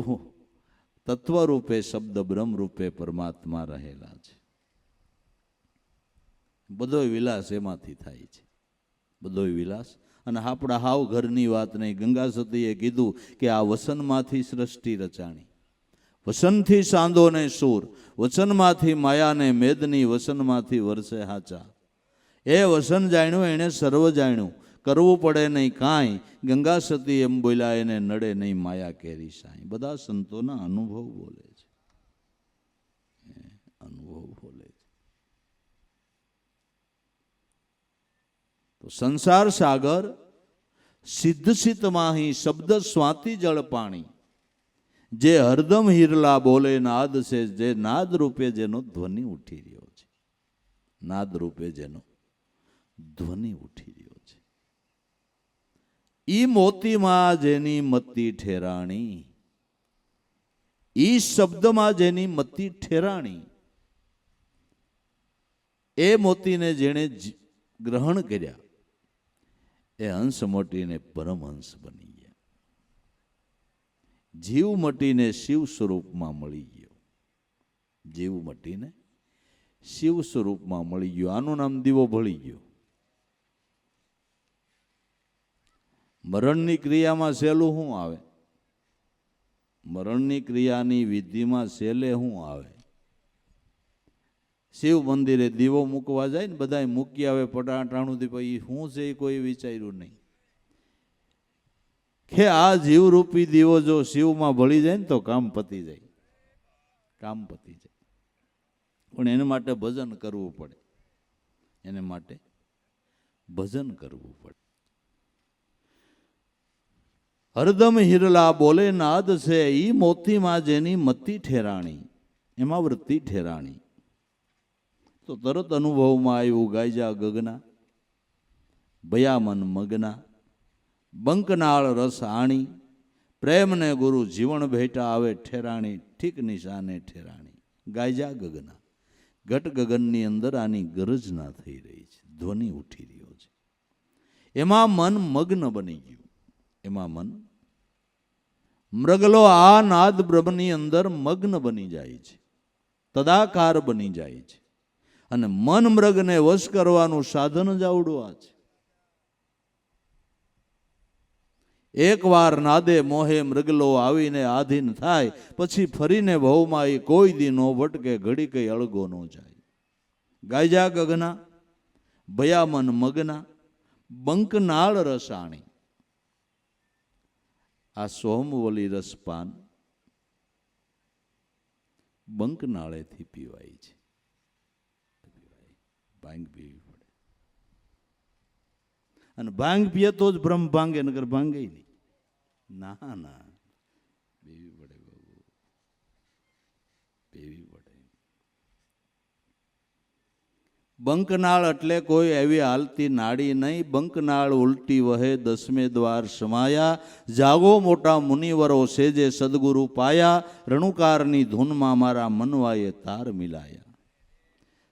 તત્વરૂપે શબ્દ બ્રહ્મ રૂપે પરમાત્મા રહેલા છે. બધો વિલાસ એમાંથી થાય છે, બધો વિલાસ. અને આપણા હાવ ઘરની વાત નહીં. ગંગા સતીએ કીધું કે આ વસનમાંથી સૃષ્ટિ રચાણી, વસનથી સાંદો ને સૂર, વચનમાંથી માયાને મેદની, વસનમાંથી વરસે હાચા. એ વસન જાણ્યું એણે સર્વ જાણ્યું, કરવું પડે નહીં કાંઈ. ગંગા સતી એમ બોલ્યા એને નડે નહીં માયા કેરી સાંઈ. બધા સંતોના અનુભવ બોલે છે, અનુભવ બોલે છે. તો સંસાર સાગર સિદ્ધ સિદ્ધ માહી, શબ્દ સ્વાતિ જળ પાણી. જે હરદમ હિરલા બોલે નાદ છે, જે નાદ રૂપે જેનો ધ્વનિ ઉઠી રહ્યો છે, નાદ રૂપે જેનો ધ્વનિ ઉઠી રહ્યો છે. ઈ મોતીમાં જેની મતી ઠેરાણી, ઈ શબ્દમાં જેની મતી ઠેરાણી. એ મોતીને જેણે ગ્રહણ કર્યા એ હંસ મટીને પરમહંસ બની ગયા. જીવ મટીને શિવ સ્વરૂપમાં મળી ગયો, જીવ મટીને શિવ સ્વરૂપમાં મળી ગયો. આનું નામ દીવો ભળી ગયો. મરણની ક્રિયામાં સહેલું શું આવે? મરણની ક્રિયાની વિધિમાં સહેલે શું આવે? શિવ મંદિરે દીવો મૂકવા જાય ને બધા મૂકી આવે પટાટાણુંથી, પછી શું છે એ કોઈ વિચાર્યું નહીં કે આ જીવરૂપી દીવો જો શિવમાં ભળી જાય ને તો કામ પતી જાય, કામ પતી જાય. પણ એને માટે ભજન કરવું પડે, એને માટે ભજન કરવું પડે. હરદમ હિરલા બોલે નાદ છે, ઈ મોતીમાં જેની મતી ઠેરાણી, એમાં વૃત્તિ ઠેરાણી. તો તરત અનુભવમાં આવ્યું ગાયજા ગગના, ભયામન મગના, બંકનાળ રસ આણી. પ્રેમને ગુરુ જીવન ભેટા આવે ઠેરાણી, ઠીક નિશાને ઠેરાણી. ગાયજા ગગના, ઘટ ગગનની અંદર આની ગરજના થઈ રહી છે, ધ્વનિ ઉઠી રહ્યો છે. એમાં મન મગ્ન બની ગયું, એમાં મન મૃગલો આ નાદ બ્રહ્મની અંદર મગ્ન બની જાય છે, તદાકાર બની જાય છે. અને મન મૃગને વશ કરવાનું સાધન જ આવડું આ છે. એકવાર નાદે મોહે મૃગલો આવીને આધીન થાય, પછી ફરીને ભવમાં એ કોઈ દી નો ભટકે, ઘડી કઈ અળગો ન જાય. ગાયજા ગગના, ભયામન મગના, બંકનાળ રસાણી. આ સોમવલી રસપાન બંકનાળેથી પીવાય છે. ભાંગ પીવી પડે, અને ભાંગ પીએ તો જ બ્રહ્મ ભાંગે, નગર ભાંગે નહીં. ના ના, પીવી પડે બાબુ, પીવી પડે. બંકનાળ એટલે કોઈ એવી હાલતી નાડી નહીં. બંકનાળ ઉલટી વહે દસમે દ્વાર સમાયા. જાગો મોટા મુનિવરો સેજે સદગુરુ પાયા. રણુકારની ધૂનમાં મારા મનવાએ તાર મિલાયા.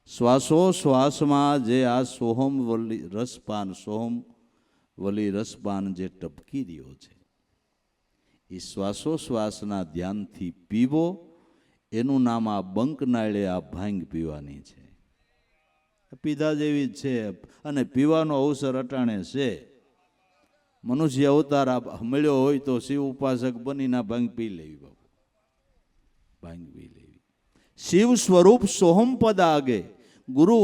શ્વાસો શ્વાસમાં જે આ સોહમ વલી રસપાન, સોહમ વલી રસપાન જે ટપકી રહ્યો છે, એ શ્વાસો શ્વાસના ધ્યાનથી પીવો. એનું નામ આ બંકનાળે આ ભાંગ પીવાની છે. પીધા જેવી જ છે, અને પીવાનો અવસર અટાણે છે. મનુષ્ય અવતાર મળ્યો હોય તો શિવ ઉપાસક બનીને ભાંગ પી લેવી બાપુ, ભાંગ પી લેવી. શિવ સ્વરૂપ સોહમ પદ આગે ગુરુ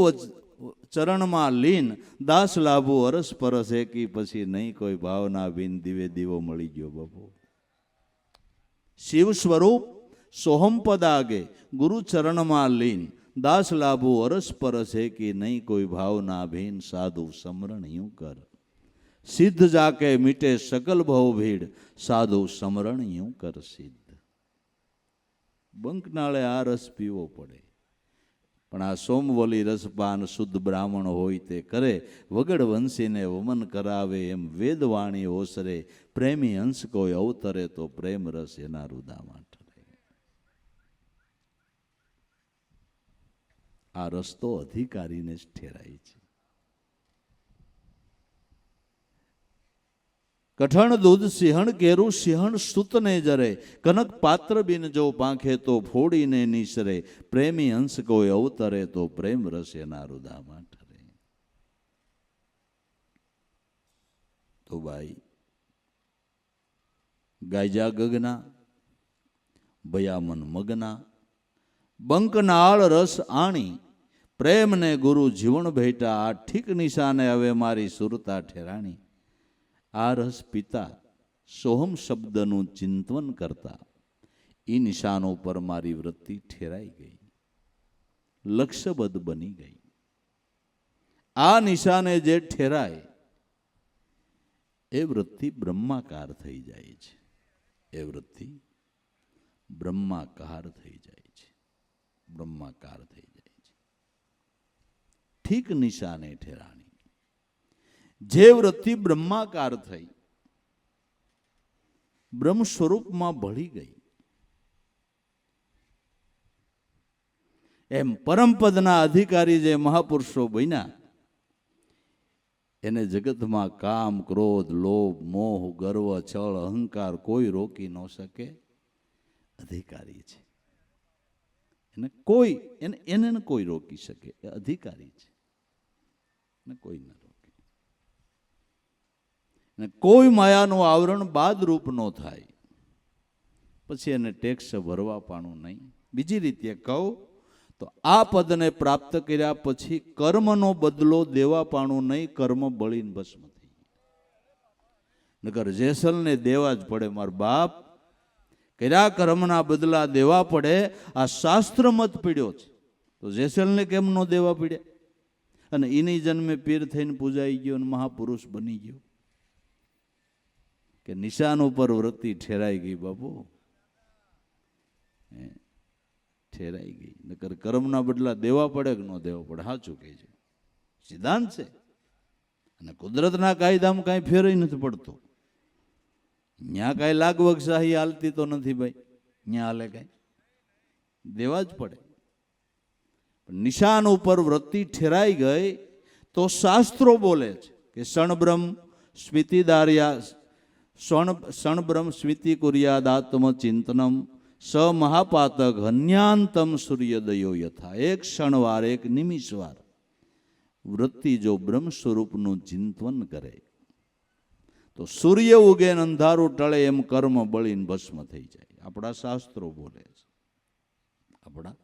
ચરણમાં લીન દાસ લાભો અરસ પરસ એકી પછી નહીં કોઈ ભાવના બિન દિવે દીવો મળી ગયો બાપુ. શિવ સ્વરૂપ સોહમ પદ આગે ગુરુ ચરણમાં લીન દાસ લાભો અરસ પરસ એકી નહીં કોઈ ભાવના ભીન સાધુ સમરણ યું કર સિદ્ધ જાકે મીટે સકલ ભવ ભીડ સાધુ સમરણ યું કર સિદ્ધ. બંકનાળે આ રસ પીવો પડે પણ આ સોમવલી રસપાન શુદ્ધ બ્રાહ્મણ હોય તે કરે વગડ વંશીને વમન કરાવે એમ વેદવાણી ઓસરે પ્રેમી અંશ કોઈ અવતરે તો પ્રેમ રસ એના રુદામાં ઠરે. આ રસ તો અધિકારીને જ ઠેરાય છે. કઠણ દૂધ સિંહણ કેરું સિંહણ સૂતને જરે કનક પાત્ર બિન જો પાંખે તો ફોડીને નિસરે પ્રેમી અંશ કોઈ અવતરે તો પ્રેમ રસ એના રુદામાં ઠરે. તો ભાઈ ગાયજા ગગના ભયામન મગના બંકનાળ રસ આણી પ્રેમને ગુરુ જીવન ભેટા આ ઠીક નિશાને હવે મારી સુરતા ઠેરાણી. આ રસ પિતા સોહમ શબ્દનું ચિંતન કરતા એ નિશાનો પર મારી વૃત્તિ ઠેરાઈ ગઈ, લક્ષ્યબદ્ધ બની ગઈ. આ નિશાને જે ઠેરાય એ વૃત્તિ બ્રહ્માકાર થઈ જાય છે. એ વૃત્તિ બ્રહ્માકાર થઈ જાય છે. બ્રહ્માકાર થઈ જાય છે. ઠીક નિશાને ઠેરાણી. જે વૃત્તિ બ્રહ્માકાર થઈ બ્રહ્મ સ્વરૂપમાં ભળી ગઈ એમ પરમપદના અધિકારી જે મહાપુરુષો બન્યા એને જગતમાં કામ ક્રોધ લોભ મોહ ગર્વ છળ અહંકાર કોઈ રોકી ન શકે. અધિકારી છે એને કોઈ રોકી શકે. એ અધિકારી છે ને કોઈ ન રોકે. ને કોઈ માયાનું આવરણ બાદરૂપ ન થાય પછી એને ટેક્સ ભરવા પાણું નહીં. બીજી રીતે કહું તો આ પદને પ્રાપ્ત કર્યા પછી કર્મનો બદલો દેવા પાણું નહીં. કર્મ બળીને ભસ્મ થઈ ગયા. નકર જેસલને દેવા જ પડે. મારા બાપ કર્યા કર્મના બદલા દેવા પડે. આ શાસ્ત્ર મત પીડ્યો છે તો જેસલને કેમ ન દેવા પડ્યા? અને એની જન્મે પીર થઈને પૂજાઈ ગયો અને મહાપુરુષ બની ગયો કે નિશાન ઉપર વૃત્તિ ઠેરાઈ ગઈ બાપુ, ઠેરાઈ ગઈ. નકર કર્મના બદલા દેવા પડે કે ન દેવા પડે? સાચું કહે છે, સિદ્ધાંત છે. અને કુદરતના કાયદામાં કાંઈ ફેર નથી પડતો. ત્યાં કાંઈ લાગવગશાહી હાલતી તો નથી ભાઈ. ત્યાં હાલે કાંઈ દેવા જ પડે. નિશાન ઉપર વૃત્તિ ઠેરાઈ ગઈ તો શાસ્ત્રો બોલે છે કે ક્ષણબ્રહ્મ સ્મિતિદાર્યા ક્ષણબ્રહ્મ સ્મિતિ કુર્યાદાત્મ ચિંતનમ સ મહાપાતક હન્યાંતમ સૂર્યોદયો યથા. એક ક્ષણવાર એક નિમિષવાર વૃત્તિ જો બ્રહ્મ સ્વરૂપનું ચિંતન કરે તો સૂર્ય ઉગે ને અંધારું ટળે એમ કર્મ બળીને ભસ્મ થઈ જાય. આપણા શાસ્ત્રો બોલે છે. આપણા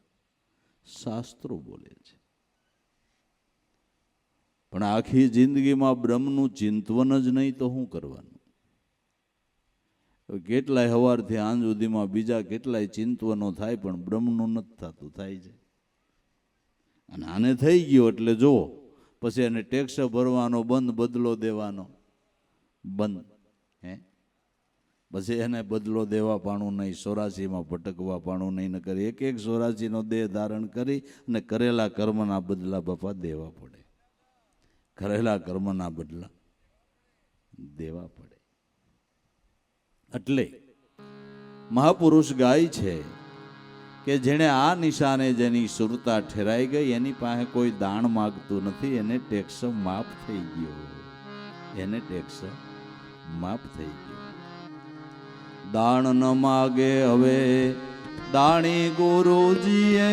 શાસ્ત્રો બોલે છે. પણ આખી જિંદગીમાં બ્રહ્મનું ચિંતવન જ નહીં તો શું કરવાનું? કેટલાય સવારથી આંજ સુધીમાં બીજા કેટલાય ચિંતવનો થાય પણ બ્રહ્મનું નથી થતું. થાય છે. અને આને થઈ ગયો એટલે જો પછી એને ટેક્સ ભરવાનો બંધ, બદલો દેવાનો બંધ. પછી એને બદલો દેવા પાણું નહીં, સોરાશીમાં ભટકવા પાણું નહીં. ન કરી એક સોરાશીનો દેહ ધારણ કરી અને કરેલા કર્મના બદલા બાપા દેવા પડે. કરેલા કર્મના બદલા દેવા પડે. એટલે મહાપુરુષ ગાય છે કે જેણે આ નિશાને જેની સુરતા ઠેરાઈ ગઈ એની પાસે કોઈ દાણ માગતું નથી. એને ટેક્સ માફ થઈ ગયો. એને ટેક્સ માફ થઈ ગયો. દાણ ન માગે હવે દાણી ગુરુજીએ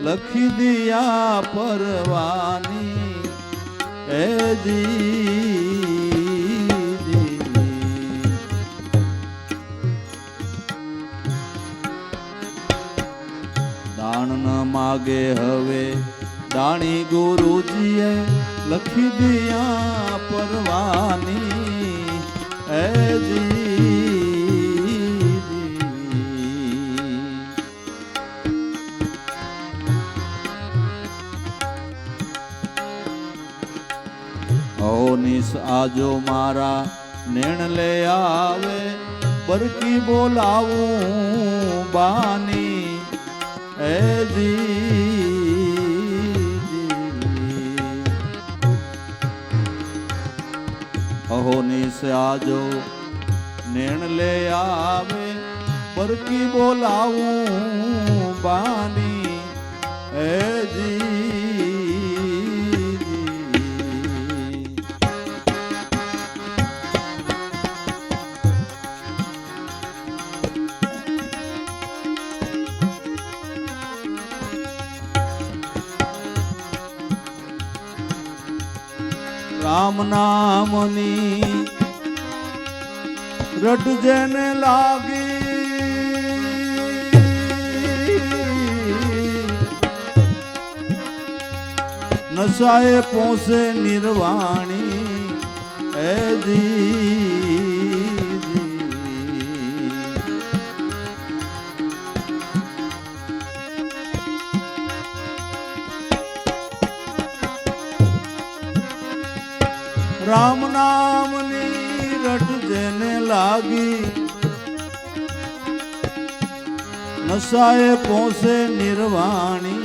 લખી દિયા પરવાની. એ દાણ ન માગે હવે દાણી ગુરુજીએ લખી દિયા પરવાની નિસ આજો મારા નેણ લે આવે બરકી બોલાવું બાની અહો નિસ આજો નેણ લે આવે બરકી બોલાવું બાની રામ નામની રટ જેને લાગી નશાએ પોસે નિર્વાણી રામ નામની રટ જેને લાગી નશાએ પોસે નિર્વાણી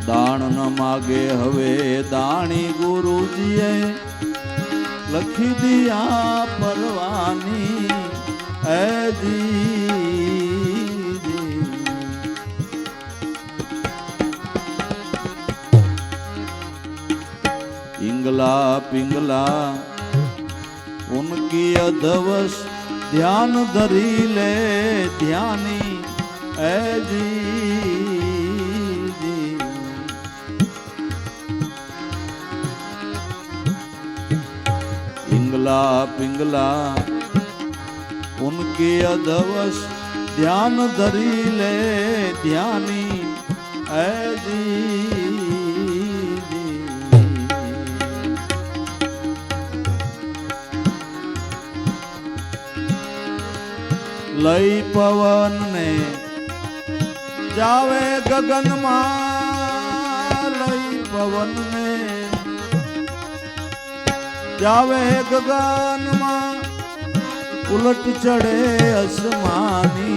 દાણ ન માગે હવે દાણી ગુરુજીએ લખી દિયા પરવાની इंगला पिंगला उनकी अधवश ध्यान धरी ले ध्यानी इंगला पिंगला उनके अधवश ध्यान धरी ले ध्यानी लई पवन ने जावे गगन मां लई पवन ने जावे गगन मां उलट चढ़े आसमानी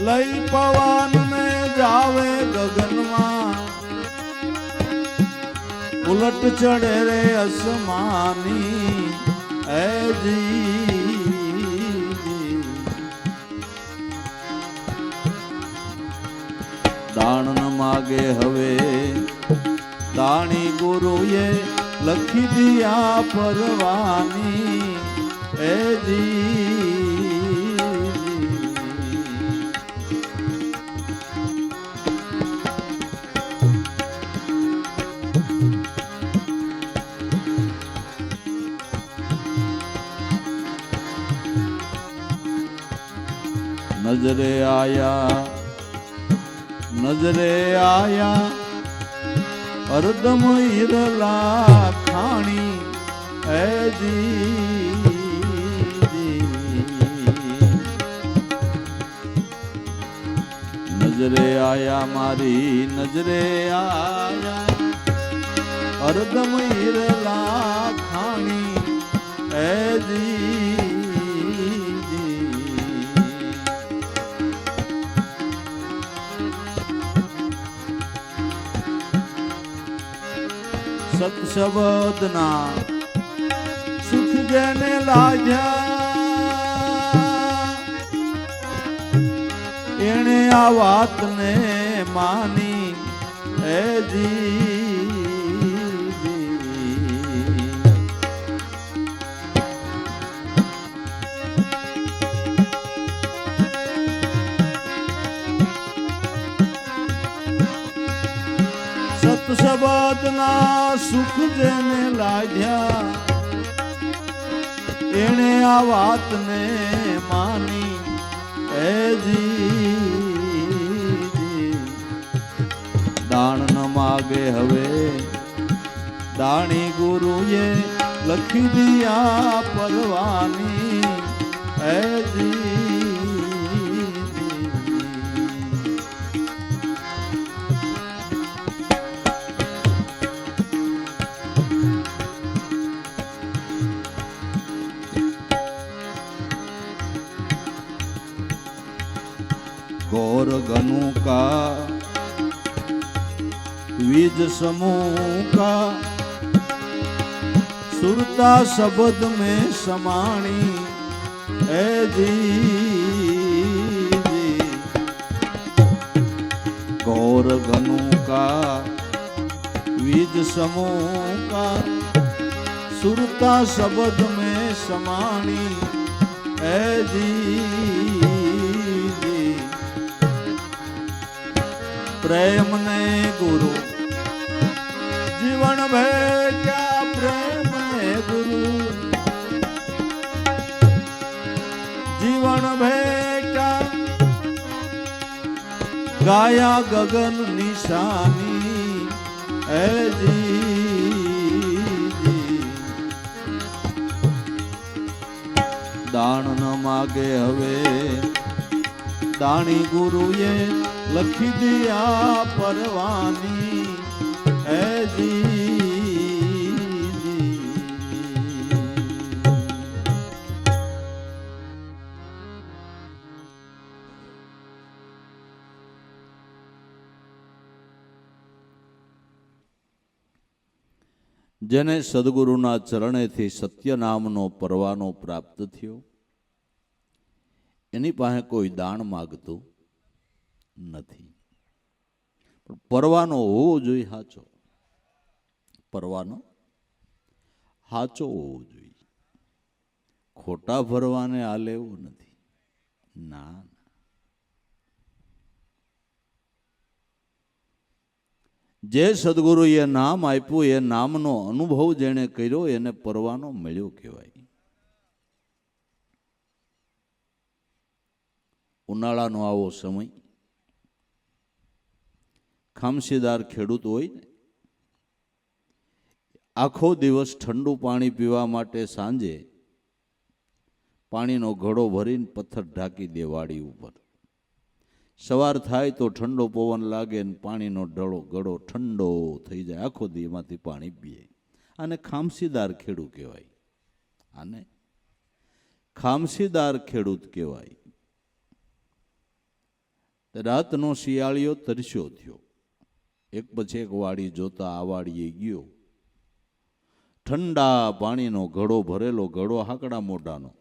लई पवन में जावे गगन मां उलट चढ़े रे आसमानी दाण न मागे हवे दाणी गुरुए लखी दिया परवानी नजरे आया अरदम हिरला खाणी नजरे आया मारी नजरे आया अरदम हिरला खाणी सत शब्द ना सुख जेने लाजा एने आ वात ने માની એ જી સતસબદના સુખ જેને લાગ્યા એણે આ વાતને માની એ જી દાણ ન માગે હવે દાણી ગુરુએ લખી દિયા પરવાની એ જી गौर गनु का बीज समूह का सुरता शब्द में समाणी ए जी गौर गनु का बीज समूह का सुरता शब्द में समाणी ए जी प्रेम ने गुरु जीवन भेटा प्रेम ने गुरु जीवन भेटा गाया गगन निशानी ए जी दान न मागे हवे दाणी गुरुए લખી દિયા પરવાની એ જી જેને સદગુરુના ચરણેથી સત્ય નામનો પરવાનો પ્રાપ્ત થયો એની પાસે કોઈ દાણ માગતું નથી, પણ પરવાનો હોવો જોઈએ સાચો, પરવાનો સાચો હોવો જોઈએ, ખોટા ભરવાને આ લેવું નથી. ના, જે સદગુરુએ નામ આપ્યું એ નામનો અનુભવ જેણે કર્યો એને પરવાનો મળ્યો કહેવાય. ઉનાળાનો આવો સમય, ખામસીદાર ખેડૂત હોય ને, આખો દિવસ ઠંડુ પાણી પીવા માટે સાંજે પાણીનો ઘડો ભરીને પથ્થર ઢાંકી દે વાડી ઉપર. સવાર થાય તો ઠંડો પવન લાગે ને પાણીનો ઘડો ઠંડો થઈ જાય, આખો દી એમાંથી પાણી પીએ. આને ખામસીદાર ખેડૂત કહેવાય, આને ખામસીદાર ખેડૂત કહેવાય. રાતનો શિયાળિયો તરસ્યો થયો, એક પછી એક વાડી જોતા આ વાડીએ ગયો. ઠંડા પાણીનો ઘડો ભરેલો, ઘડો હાકડા મોઢાનો,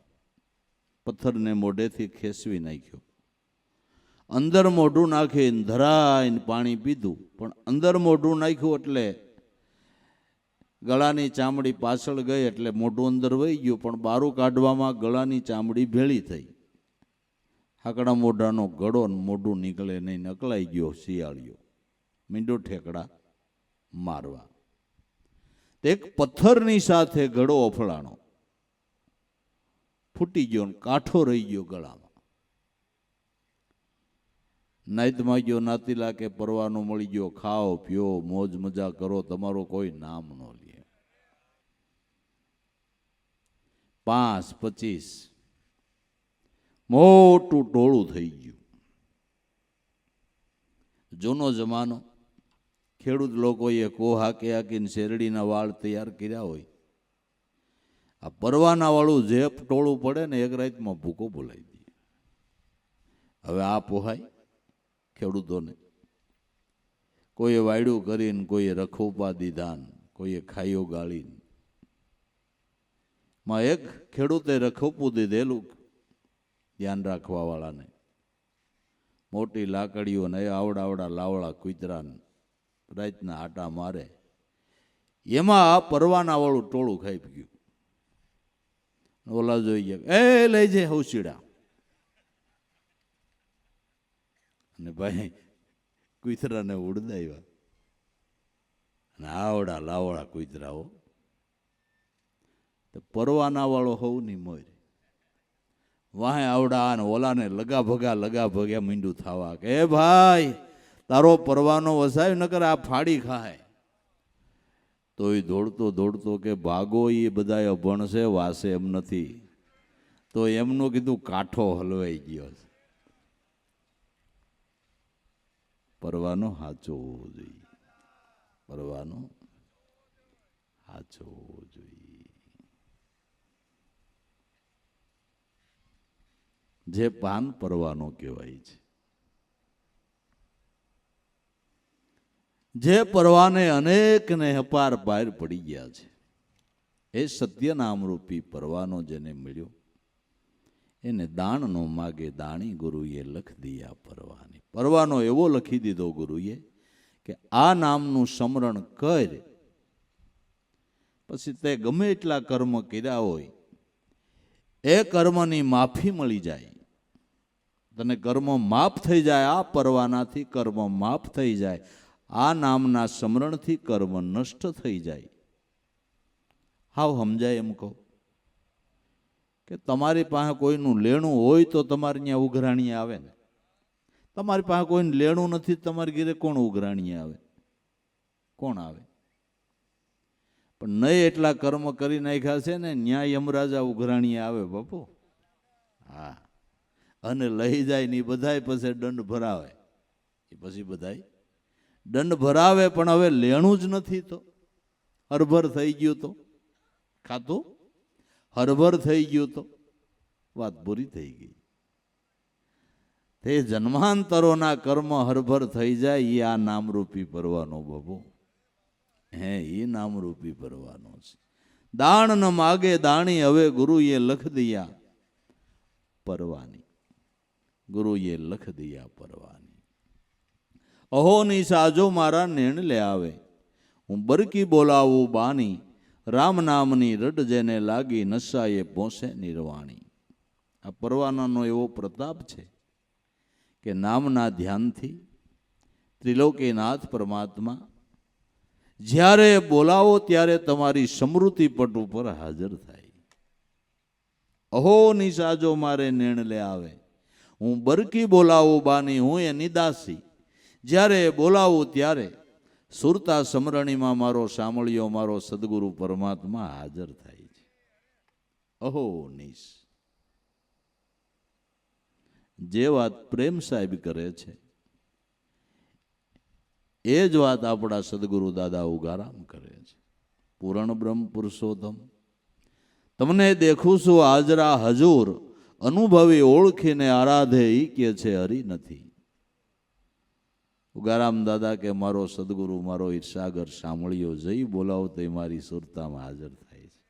પથ્થરને મોઢેથી ખેંચવી નાખ્યો. અંદર મોઢું નાખીને ધરાઈને પાણી પીધું, પણ અંદર મોઢું નાખ્યું એટલે ગળાની ચામડી પાછળ ગઈ એટલે મોઢું અંદર વહી ગયું, પણ બારું કાઢવામાં ગળાની ચામડી ભેળી થઈ. હાકડા મોઢાનો ગળો ને મોઢું નીકળે નહીં, અકળાઈ ગયો શિયાળિયો, મીંડો ઠેકડા મારવા. એક પથ્થરની સાથે ઘડો અફળાણો, ફૂટી ગયો ને કાંઠો રહી ગયો ગળામાં. નાઈતમાં ગયો, નાતીલા કે પરવાનો મળી ગયો, ખાઓ પીઓ મોજ મજા કરો, તમારો કોઈ નામ ન લે. 5-25 મોટું ટોળું થઈ ગયું. જૂનો જમાનો, ખેડૂત લોકોએ કોહ હાકી હાકીને શેરડીના વાળ તૈયાર કર્યા હોય. આ પરવાના વાળું જે ટોળું પડે ને એક રાતમાં ભૂકો બોલાવી દે. હવે આ પોહાય ખેડૂતોને? કોઈએ વાયડું કરીને, કોઈએ રખોપા દીધા, કોઈએ ખાઈઓ ગાળીને. માં એક ખેડૂતે રખોપું દીધેલું ધ્યાન રાખવા વાળાને. મોટી લાકડીઓ ને આવડા લાવડા કૂતરા રાતના આટા મારે. એમાં આ પરવાનાવાળું ટોળું ખાઈ ગયું. ઓલા જોઈ ગયા, એ લઈ જાય હૌસીડા. અને ભાઈ કૂતરાને ઉડદાવ્યા, અને આવડા લાવડા કૂતરાઓ. પરવાના વાળો હોવ ની મોર વાહે આવડા ને ઓલાને લગા ભગ્યા મીંડું થવા કે ભાઈ તારો પરવાનો વસાય નકર આ ફાડી ખાય. તો એ દોડતો કે ભાગો, એ બધા અભણ છે, વાસે એમ નથી. તો એમનું કીધું કાંઠો હલવાઈ ગયો છે. પરવાનો સાચો હોવો જોઈએ, પરવાનો સાચો હોવો જોઈએ. જે પાન પરવાનો કહેવાય છે, જે પરવાને અનેકને અપાર પાર પડી ગયા છે, એ સત્યનામરૂપી પરવાનો જેને મળ્યો એને દાણ નો માગે દાણી ગુરુએ લખ દિયા પરવાની. પરવાનો એવો લખી દીધો ગુરુએ કે આ નામનું સ્મરણ કર, પછી તે ગમે એટલા કર્મ કર્યા હોય એ કર્મની માફી મળી જાય, તને કર્મ માફ થઈ જાય. આ પરવાનાથી કર્મ માફ થઈ જાય, આ નામના સ્મરણથી કર્મ નષ્ટ થઈ જાય. હાવ સમજાય એમ કહો કે તમારી પાસે કોઈનું લેણું હોય તો તમારે ત્યાં ઉઘરાણી આવે ને. તમારી પાસે કોઈનું લેણું નથી, તમારી ઘરે કોણ ઉઘરાણી આવે? કોણ આવે? પણ નહીં એટલા કર્મ કરી નાખ્યા છે ને, ન્યાય યમરાજા ઉઘરાણી આવે બાપુ. હા, અને લઈ જાય ને બધાય પછી દંડ ભરાવે. એ પછી બધાય દંડ ભરાવે, પણ હવે લેણું જ નથી તો હરભર થઈ ગયું, તો ખાતું હરભર થઈ ગયું, તો વાત પૂરી થઈ ગઈ. તે જન્માંતરોના કર્મ હરભર થઈ જાય, એ આ નામરૂપી પરવાનો બાબુ. હે, એ નામરૂપી પરવાનો છે. દાણ ન માગે દાણી હવે ગુરુએ લખ દિયા પરવાની. ગુરુએ લખ દિયા પરવાની. અહોની સાજો મારા નેણ લે આવે, હું બરકી બોલાવું બાની, રામ નામની રડ જેને લાગી નશાએ પહોંચે નિર્વાણી. આ પરવાનાનો એવો પ્રતાપ છે કે નામના ધ્યાનથી ત્રિલોકીનાથ પરમાત્મા જ્યારે બોલાવો ત્યારે તમારી સ્મૃતિ પટ ઉપર હાજર થાય. અહો નિસાજો મારે નેણ લે આવે, હું બરકી બોલાવું બાની, હું એની દાસી. જ્યારે બોલાવું ત્યારે સુરતા સમરણીમાં મારો સામળિયો, મારો સદગુરુ પરમાત્મા હાજર થાય છે. અહો નિસ. જે વાત પ્રેમ સાહેબ કરે છે એ જ વાત આપણા સદગુરુ દાદા ઉગારામ કરે છે. પૂરણ બ્રહ્મ પુરુષોત્તમ તમને દેખું છું હાજરા હજૂર, અનુભવી ઓળખીને આરાધે ઈ કે છે હરી નથી. ઉગારામ દાદા કે મારો સદગુરુ, મારો ઈર્ષાગર સાંભળ્યો, જઈ બોલાવો તો મારી સુરતામાં હાજર થાય છે.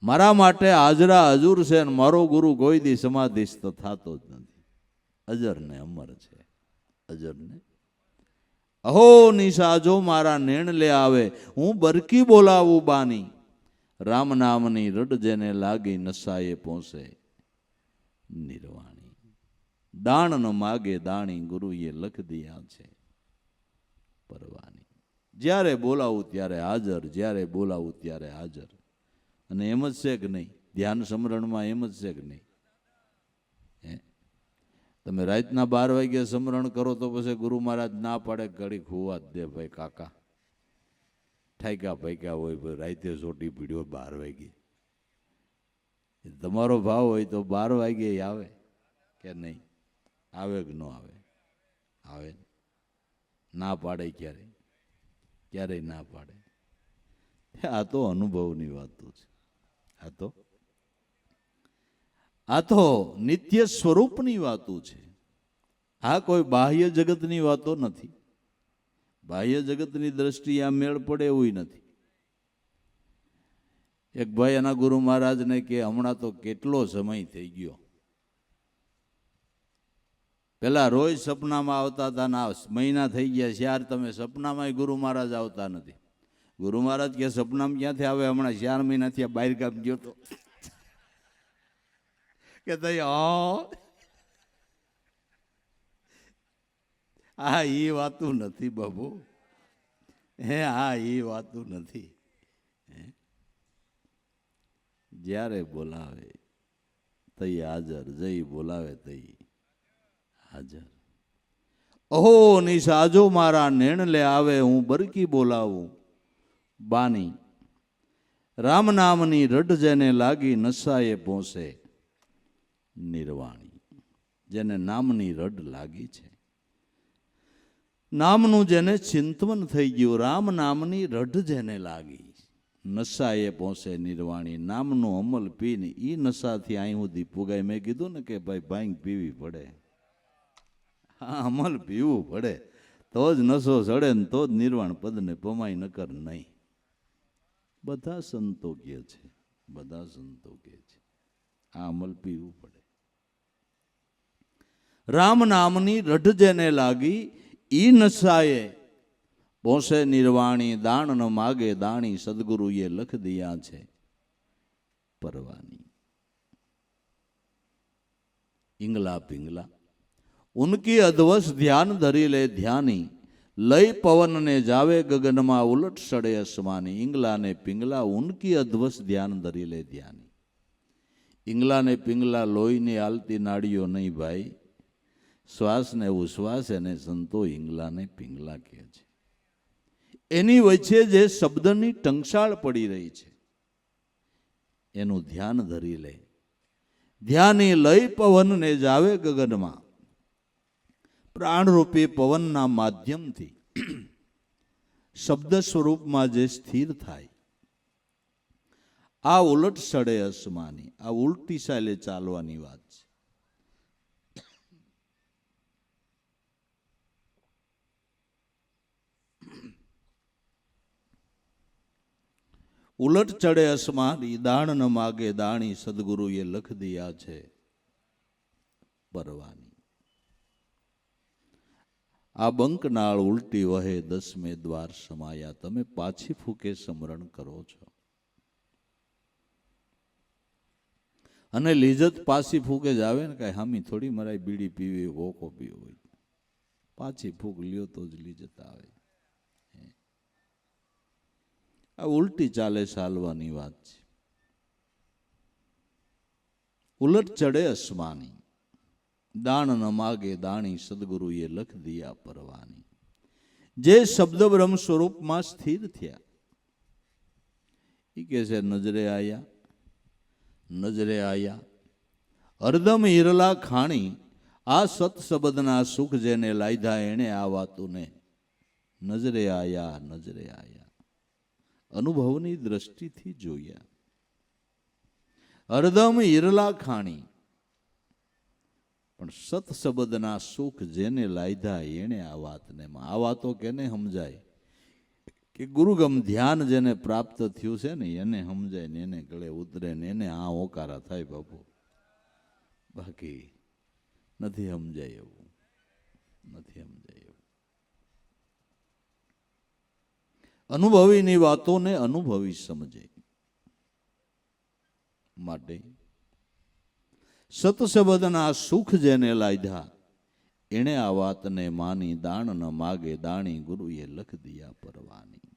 મારા માટે હાજરા હજૂર છે, અને મારો ગુરુ કોઈ દી સમાધિસ્થ થતો જ નથી. અજર ને અમર છે, અજર ને. અહો નિસાજો મારા નેણ લે આવે, હું બરકી બોલાવું બાની, રામ નામની રડ જેને લાગી નશાએ પહોંચે નિર્વાણી. દાણ ન માગે દાણી ગુરુએ લખ દિયા છે પરવાની. જ્યારે બોલાવું ત્યારે હાજર, જ્યારે બોલાવું ત્યારે હાજર. અને એમ જ છે કે નહીં? ધ્યાન સમરણમાં એમ જ છે કે નહીં? તમે રાતના 12 વાગે સમરણ કરો તો પછી ગુરુ મહારાજ ના પાડે ઘડીક હોવા જ દે ભાઈ કાકા. ઠાક્યા પૈક્યા હોય, રાતે સોટી પીડ્યો 12 વાગે. તમારો ભાવ હોય તો 12 વાગે આવે કે નહીં? આવે કે ન આવે? આવે. ના પાડે ક્યારેય ના પાડે. આ તો અનુભવની વાતો છે. આ તો નિત્ય સ્વરૂપની વાતો છે. આ કોઈ બાહ્ય જગતની વાતો નથી. બાહ્ય જગતની દ્રષ્ટિએ આ મેળ પડે એવું નથી. એક ભાઈ એના ગુરુ મહારાજને કે હમણાં તો કેટલો સમય થઈ ગયો, પેલા રોજ સપનામાં આવતા હતા ને મહિના થઈ ગયા ચાર, તમે સપનામાં ગુરુ મહારાજ આવતા નથી. ગુરુ મહારાજ કે સપનામાં ક્યાંથી આવે, હમણાં 4 મહિનાથી બહાર ગામ ગયો તો કે તઈ હા એ વાતું નથી બાબુ, હે હા એ વાતું નથી. જ્યારે બોલાવે તઈ હાજર, જઈ બોલાવે તઈ હાજર. અહો નિસાજો મારા નેણ લે આવે, હું બરકી બોલાવું બાની. રામ નામની રઢ જેને લાગી, નશાએ પહોંચે નિર્વાણી. જેને નામની રઢ લાગી છે, નામનું જેને ચિંતવન થઈ ગયું, રામ નામની રઢ જેને લાગી, નશાએ પહોંચે નિર્વાણી. નામનો અમલ પીને ઈ નશાથી અહીં સુધી પુગાય. મેં કીધું ને કે ભાઈ ભાંગ પીવી પડે, હા અમલ પીવું પડે તો જ નશો ચડે ને તો જ નિર્વાણ પદને પમાય, નકર નહીં. બધા સંતો કહે છે, બધા સંતો કહે છે આ અમલ પીવું પડે. રામ નામની રઢ જેને લાગી, ઈ નશાએ પહોંચે નિર્વાણી. દાણ ન માગે દાણી, સદગુરુએ લખ દિયા છે પરવાની. ઈંગલા પિંગલા ઉનકી અધવસ ધ્યાન ધરી લે ધ્યાની, લઈ પવન ને જાવે ગગનમાં, ઉલટ સડે અસમાની. ઈંગલા ને પિંગલા ઉનકી અધવસ ધ્યાન ધરી લે ધ્યાની. ઈંગલા ને પિંગલા લોહીની હાલતી નાડીઓ નહીં ભાઈ, શ્વાસ ને ઉશ્વાસ એને સંતો ઈંગલા ને પિંગલા કહે છે. એની વચ્ચે જે શબ્દની ટંકશાળ પડી રહી છે એનું ધ્યાન ધરી લે. ધ્યાની લઈ પવન ને જાવે ગગનમાં, પ્રાણરૂપી પવનના માધ્યમથી શબ્દ સ્વરૂપમાં જે સ્થિર થાય, આ ઉલટ સડે અસમાની. આ ઉલટી ચાલે ચાલવાની વાત છે. ઉલટ ચડે અસમાની, દાણ ન માગે દાણી, સદગુરુએ લખ દિયા છે પરવાની. આ બંકનાળ ઉલટી વહે, 10મે દ્વાર સમાયા. તમે પાછી ફૂકે સમરણ કરો છો અને લીજત પાછી ફૂકે જ આવે ને. કઈ હામી થોડી મરાય બીડી પીવી, કોકો પીવો હોય, પાછી ફૂક લ્યો તો જ લીજત આવે. આ ઉલટી ચાલે ચાલવાની વાત છે. ઉલટ ચડે અસમાની, દાણ ન માગે દાણી, સદગુરુએ લખ દિયા પરવાની. જે શબ્દ બ્રહ્મ સ્વરૂપમાં સ્થિર થયા એ કે છે નજરે આયા, નજરે આયા. હરદમ હિરલા ખાણી, આ સત શબ્દના સુખ જેને લાયધા, એણે આ વાતુને નજરે આયા, નજરે આયા. અનુભવની દ્રષ્ટિથી જોયા. હરદમ હિરલા ખાણી, પણ સત શબ્દના સુખ જેને લાયધા, એણે આ વાતને. આ વાતો કેને સમજાય કે ગુરુગમ ધ્યાન જેને પ્રાપ્ત થયું છે ને એને સમજાય ને એને ગળે ઉતરે ને એને આ ઓકારા થાય બાપુ. બાકી નથી સમજાય એવું, નથી સમજાય એવું. અનુભવીની વાતોને અનુભવી સમજે માટે સતશબ્દના સુખ જેને લાયધા, એણે આ વાતને માની. દાણ ન માગે દાણી, ગુરુએ લખ દિયા પરવાની.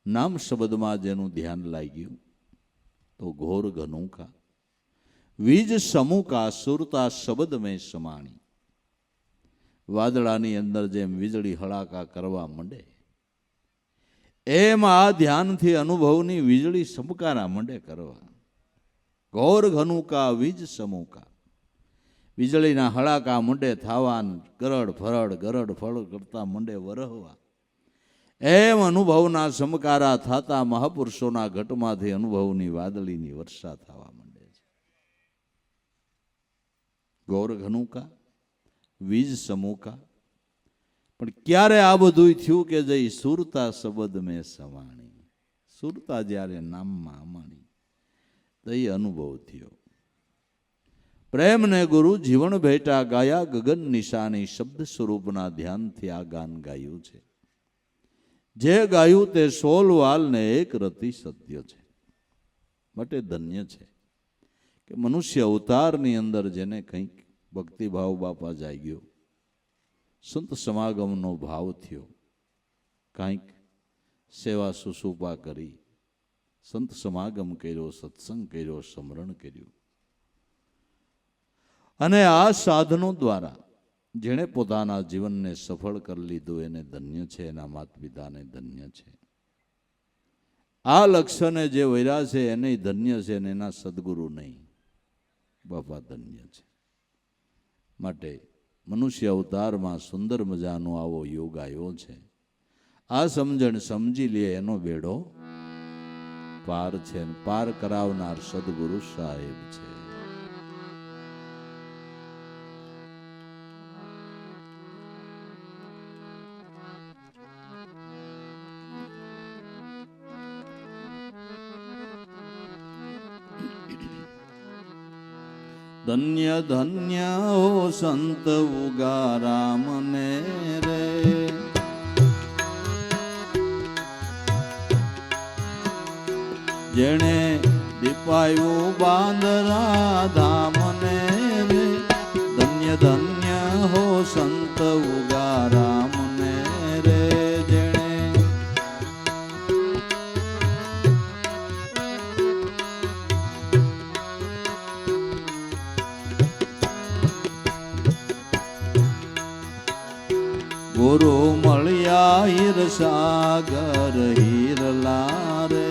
નામ શબ્દમાં જેનું ધ્યાન લાગ્યું તો ઘોર ઘનુકા, વીજ સમૂકા, સુરતા શબ્દ મેં સમાણી. વાદળાની અંદર જેમ વીજળી હળાકા કરવા માંડે, એમ આ ધ્યાનથી અનુભવની વીજળી સમકારા માંડે કરવા. ઘોર ઘનુકા વીજ સમૂકા, વીજળીના હળાકા માંડે થાવાન, ગરડ ફરડ કરતા માંડે વરહવા. એમ અનુભવના સમકારા થતા મહાપુરુષોના ઘટમાંથી અનુભવની વાદળીની વર્ષા થવા માંડે છે. ઘોર ઘનુકા વીજ સમૂકા. પણ ક્યારે આ બધું થયું કે જઈ સુરતા શબ્દ મેં સમાણી. સુરતા જ્યારે નામમાં અમાણી તો એ અનુભવ થયો. પ્રેમ ને ગુરુ જીવન ભેટા ગાયા ગગન નિશાની શબ્દ સ્વરૂપના ધ્યાનથી આ ગાન ગાયું છે. જે ગાયું તે 16 વાલ ને એક રતિ સત્ય છે. માટે ધન્ય છે કે મનુષ્ય અવતારની અંદર જેને કંઈક ભક્તિભાવ બાપા જાગ્યો, સંત સમાગમનો ભાવ થયો, કંઈક સેવા સુસુપા કરી, સંત સમાગમ કર્યો, સત્સંગ કર્યો, સ્મરણ કર્યું. અને આ સાધનો દ્વારા જેણે પોતાના જીવનને સફળ કરી લીધું એને ધન્ય છે, એના માતા પિતાને ધન્ય છે. આ લક્ષ્યને જે વૈરા છે એને ધન્ય છે, અને એના સદગુરુ નહીં બાપા ધન્ય છે. માટે મનુષ્ય અવતારમાં સુંદર મજાનો આવો યોગ આવ્યો છે. આ સમજણ સમજી લે એનો બેડો પાર છે, અને પાર કરાવનાર સદગુરુ સાહેબ છે. ધન્ય ધન્ય હો સંત ઉગારામ ને રે, જેણે દીપાયું બાંદરા ધામ ને રે. ધન્ય ધન્ય હો સંત ઉગારામ ને રે, જેણે ગુરુ મળ્યા હીર સાગર હીરલા રે.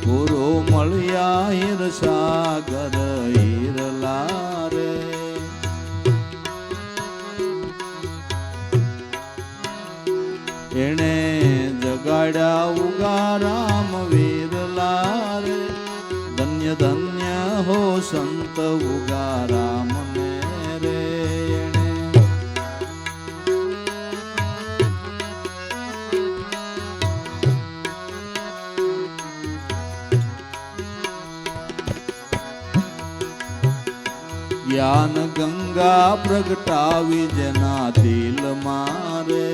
ગુરુ મળ્યા હીર સાગર હીરલા રે. એણે જગાડ્યા ઉગારામ વીરલા રે. ધન્ય ધન્ય હો સંત ઉગારામ ને રે. જ્ઞાન ગંગા પ્રગટાવી જેના દિલ મારે,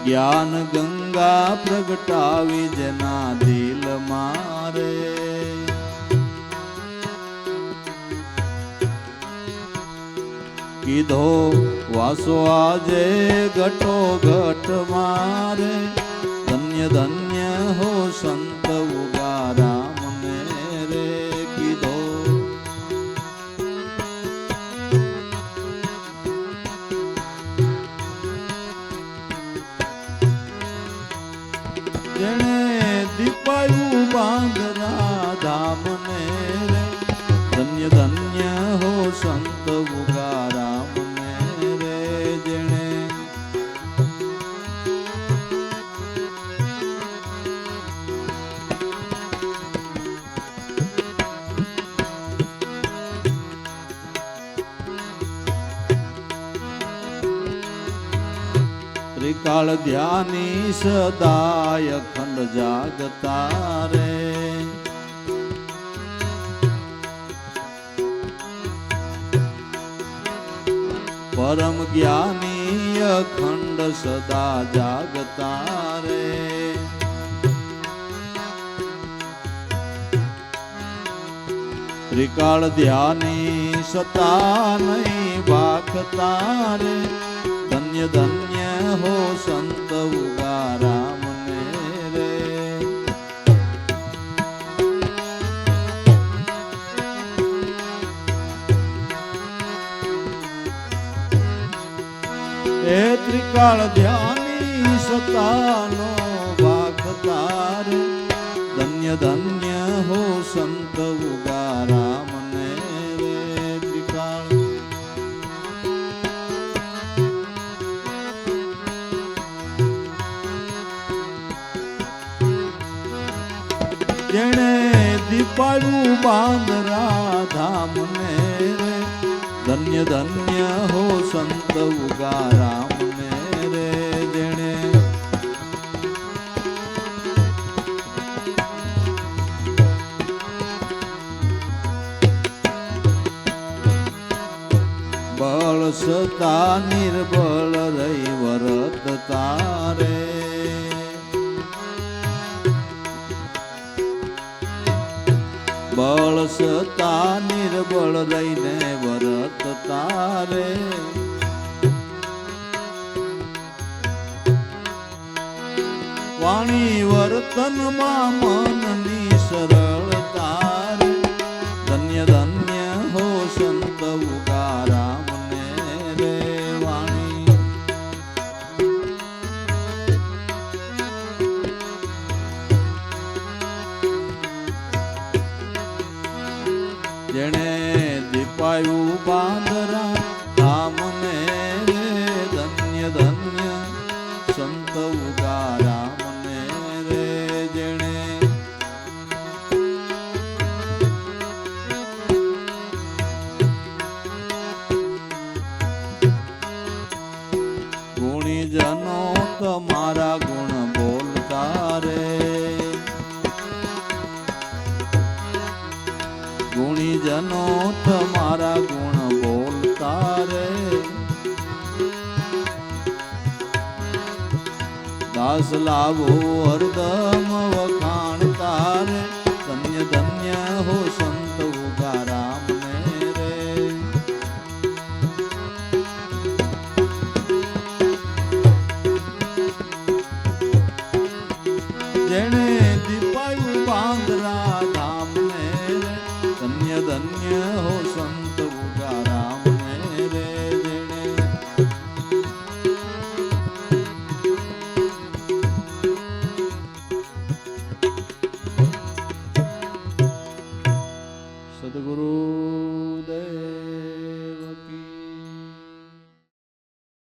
જ્ઞાન ગંગા પ્રગટાવી જેના દિલ મારે. કીધો વાસો આજે ઘટો ઘટ મારે. ધન્ય ધન્ય હો સંત ઉગારામ ને રે. કીધો જેણે દીપાયું બાંદરા ધામ ને રે. ધન્ય ધન્ય હો સંત ઉગારામ ને રે. જેણે ત્રિકાળ ધ્યાની સદાય અખંડ જાગતા રે. પરમ જ્ઞાની અખંડ સદા જાગતા રે. ત્રિકાળ ધ્યાની સતા નહીં ભાખતા રે. ધન્ય ધન્ય હો સંત ઉગારામ ને રે. એ ત્રિકાળ ધ્યાની સતાનો ભાખતા રે. ધન્ય ધન્ય હો સંત ઉગારામ ને રે. ત્રિકાળ જેણે દીપાયું બાંદરા ધામ ને રે. ધન્ય ધન્ય હો સંત ઉગારામ ને રે. સતા નિર્બળ રહી વરત તારે બળ સતા નિર્બળ રહીને વરત તારે વાણી વર્તનમાં મનની સરળ તારે ધન્ય ધન્ય હો સંત ઉગારામને રે વાણી જેણે દીપાયું બાંદરા ધામને રે ધન્ય ધન્ય સંત ઉગારામને રે જેણે ગુણીજનો તમારા ગુણ બોલતા રે ગુણીજનો તમારા ગુણ બોલતા રે દાસ લાવો હરદમ વખાણતા રે ધન્ય ધન્ય હો સંત ઉગારામને રે જેણે દીપાયું બાંદરા ધામને રે ધન્ય ધન્ય હો સંત ઉગારામને રે જેણે સદગુરુ દેવ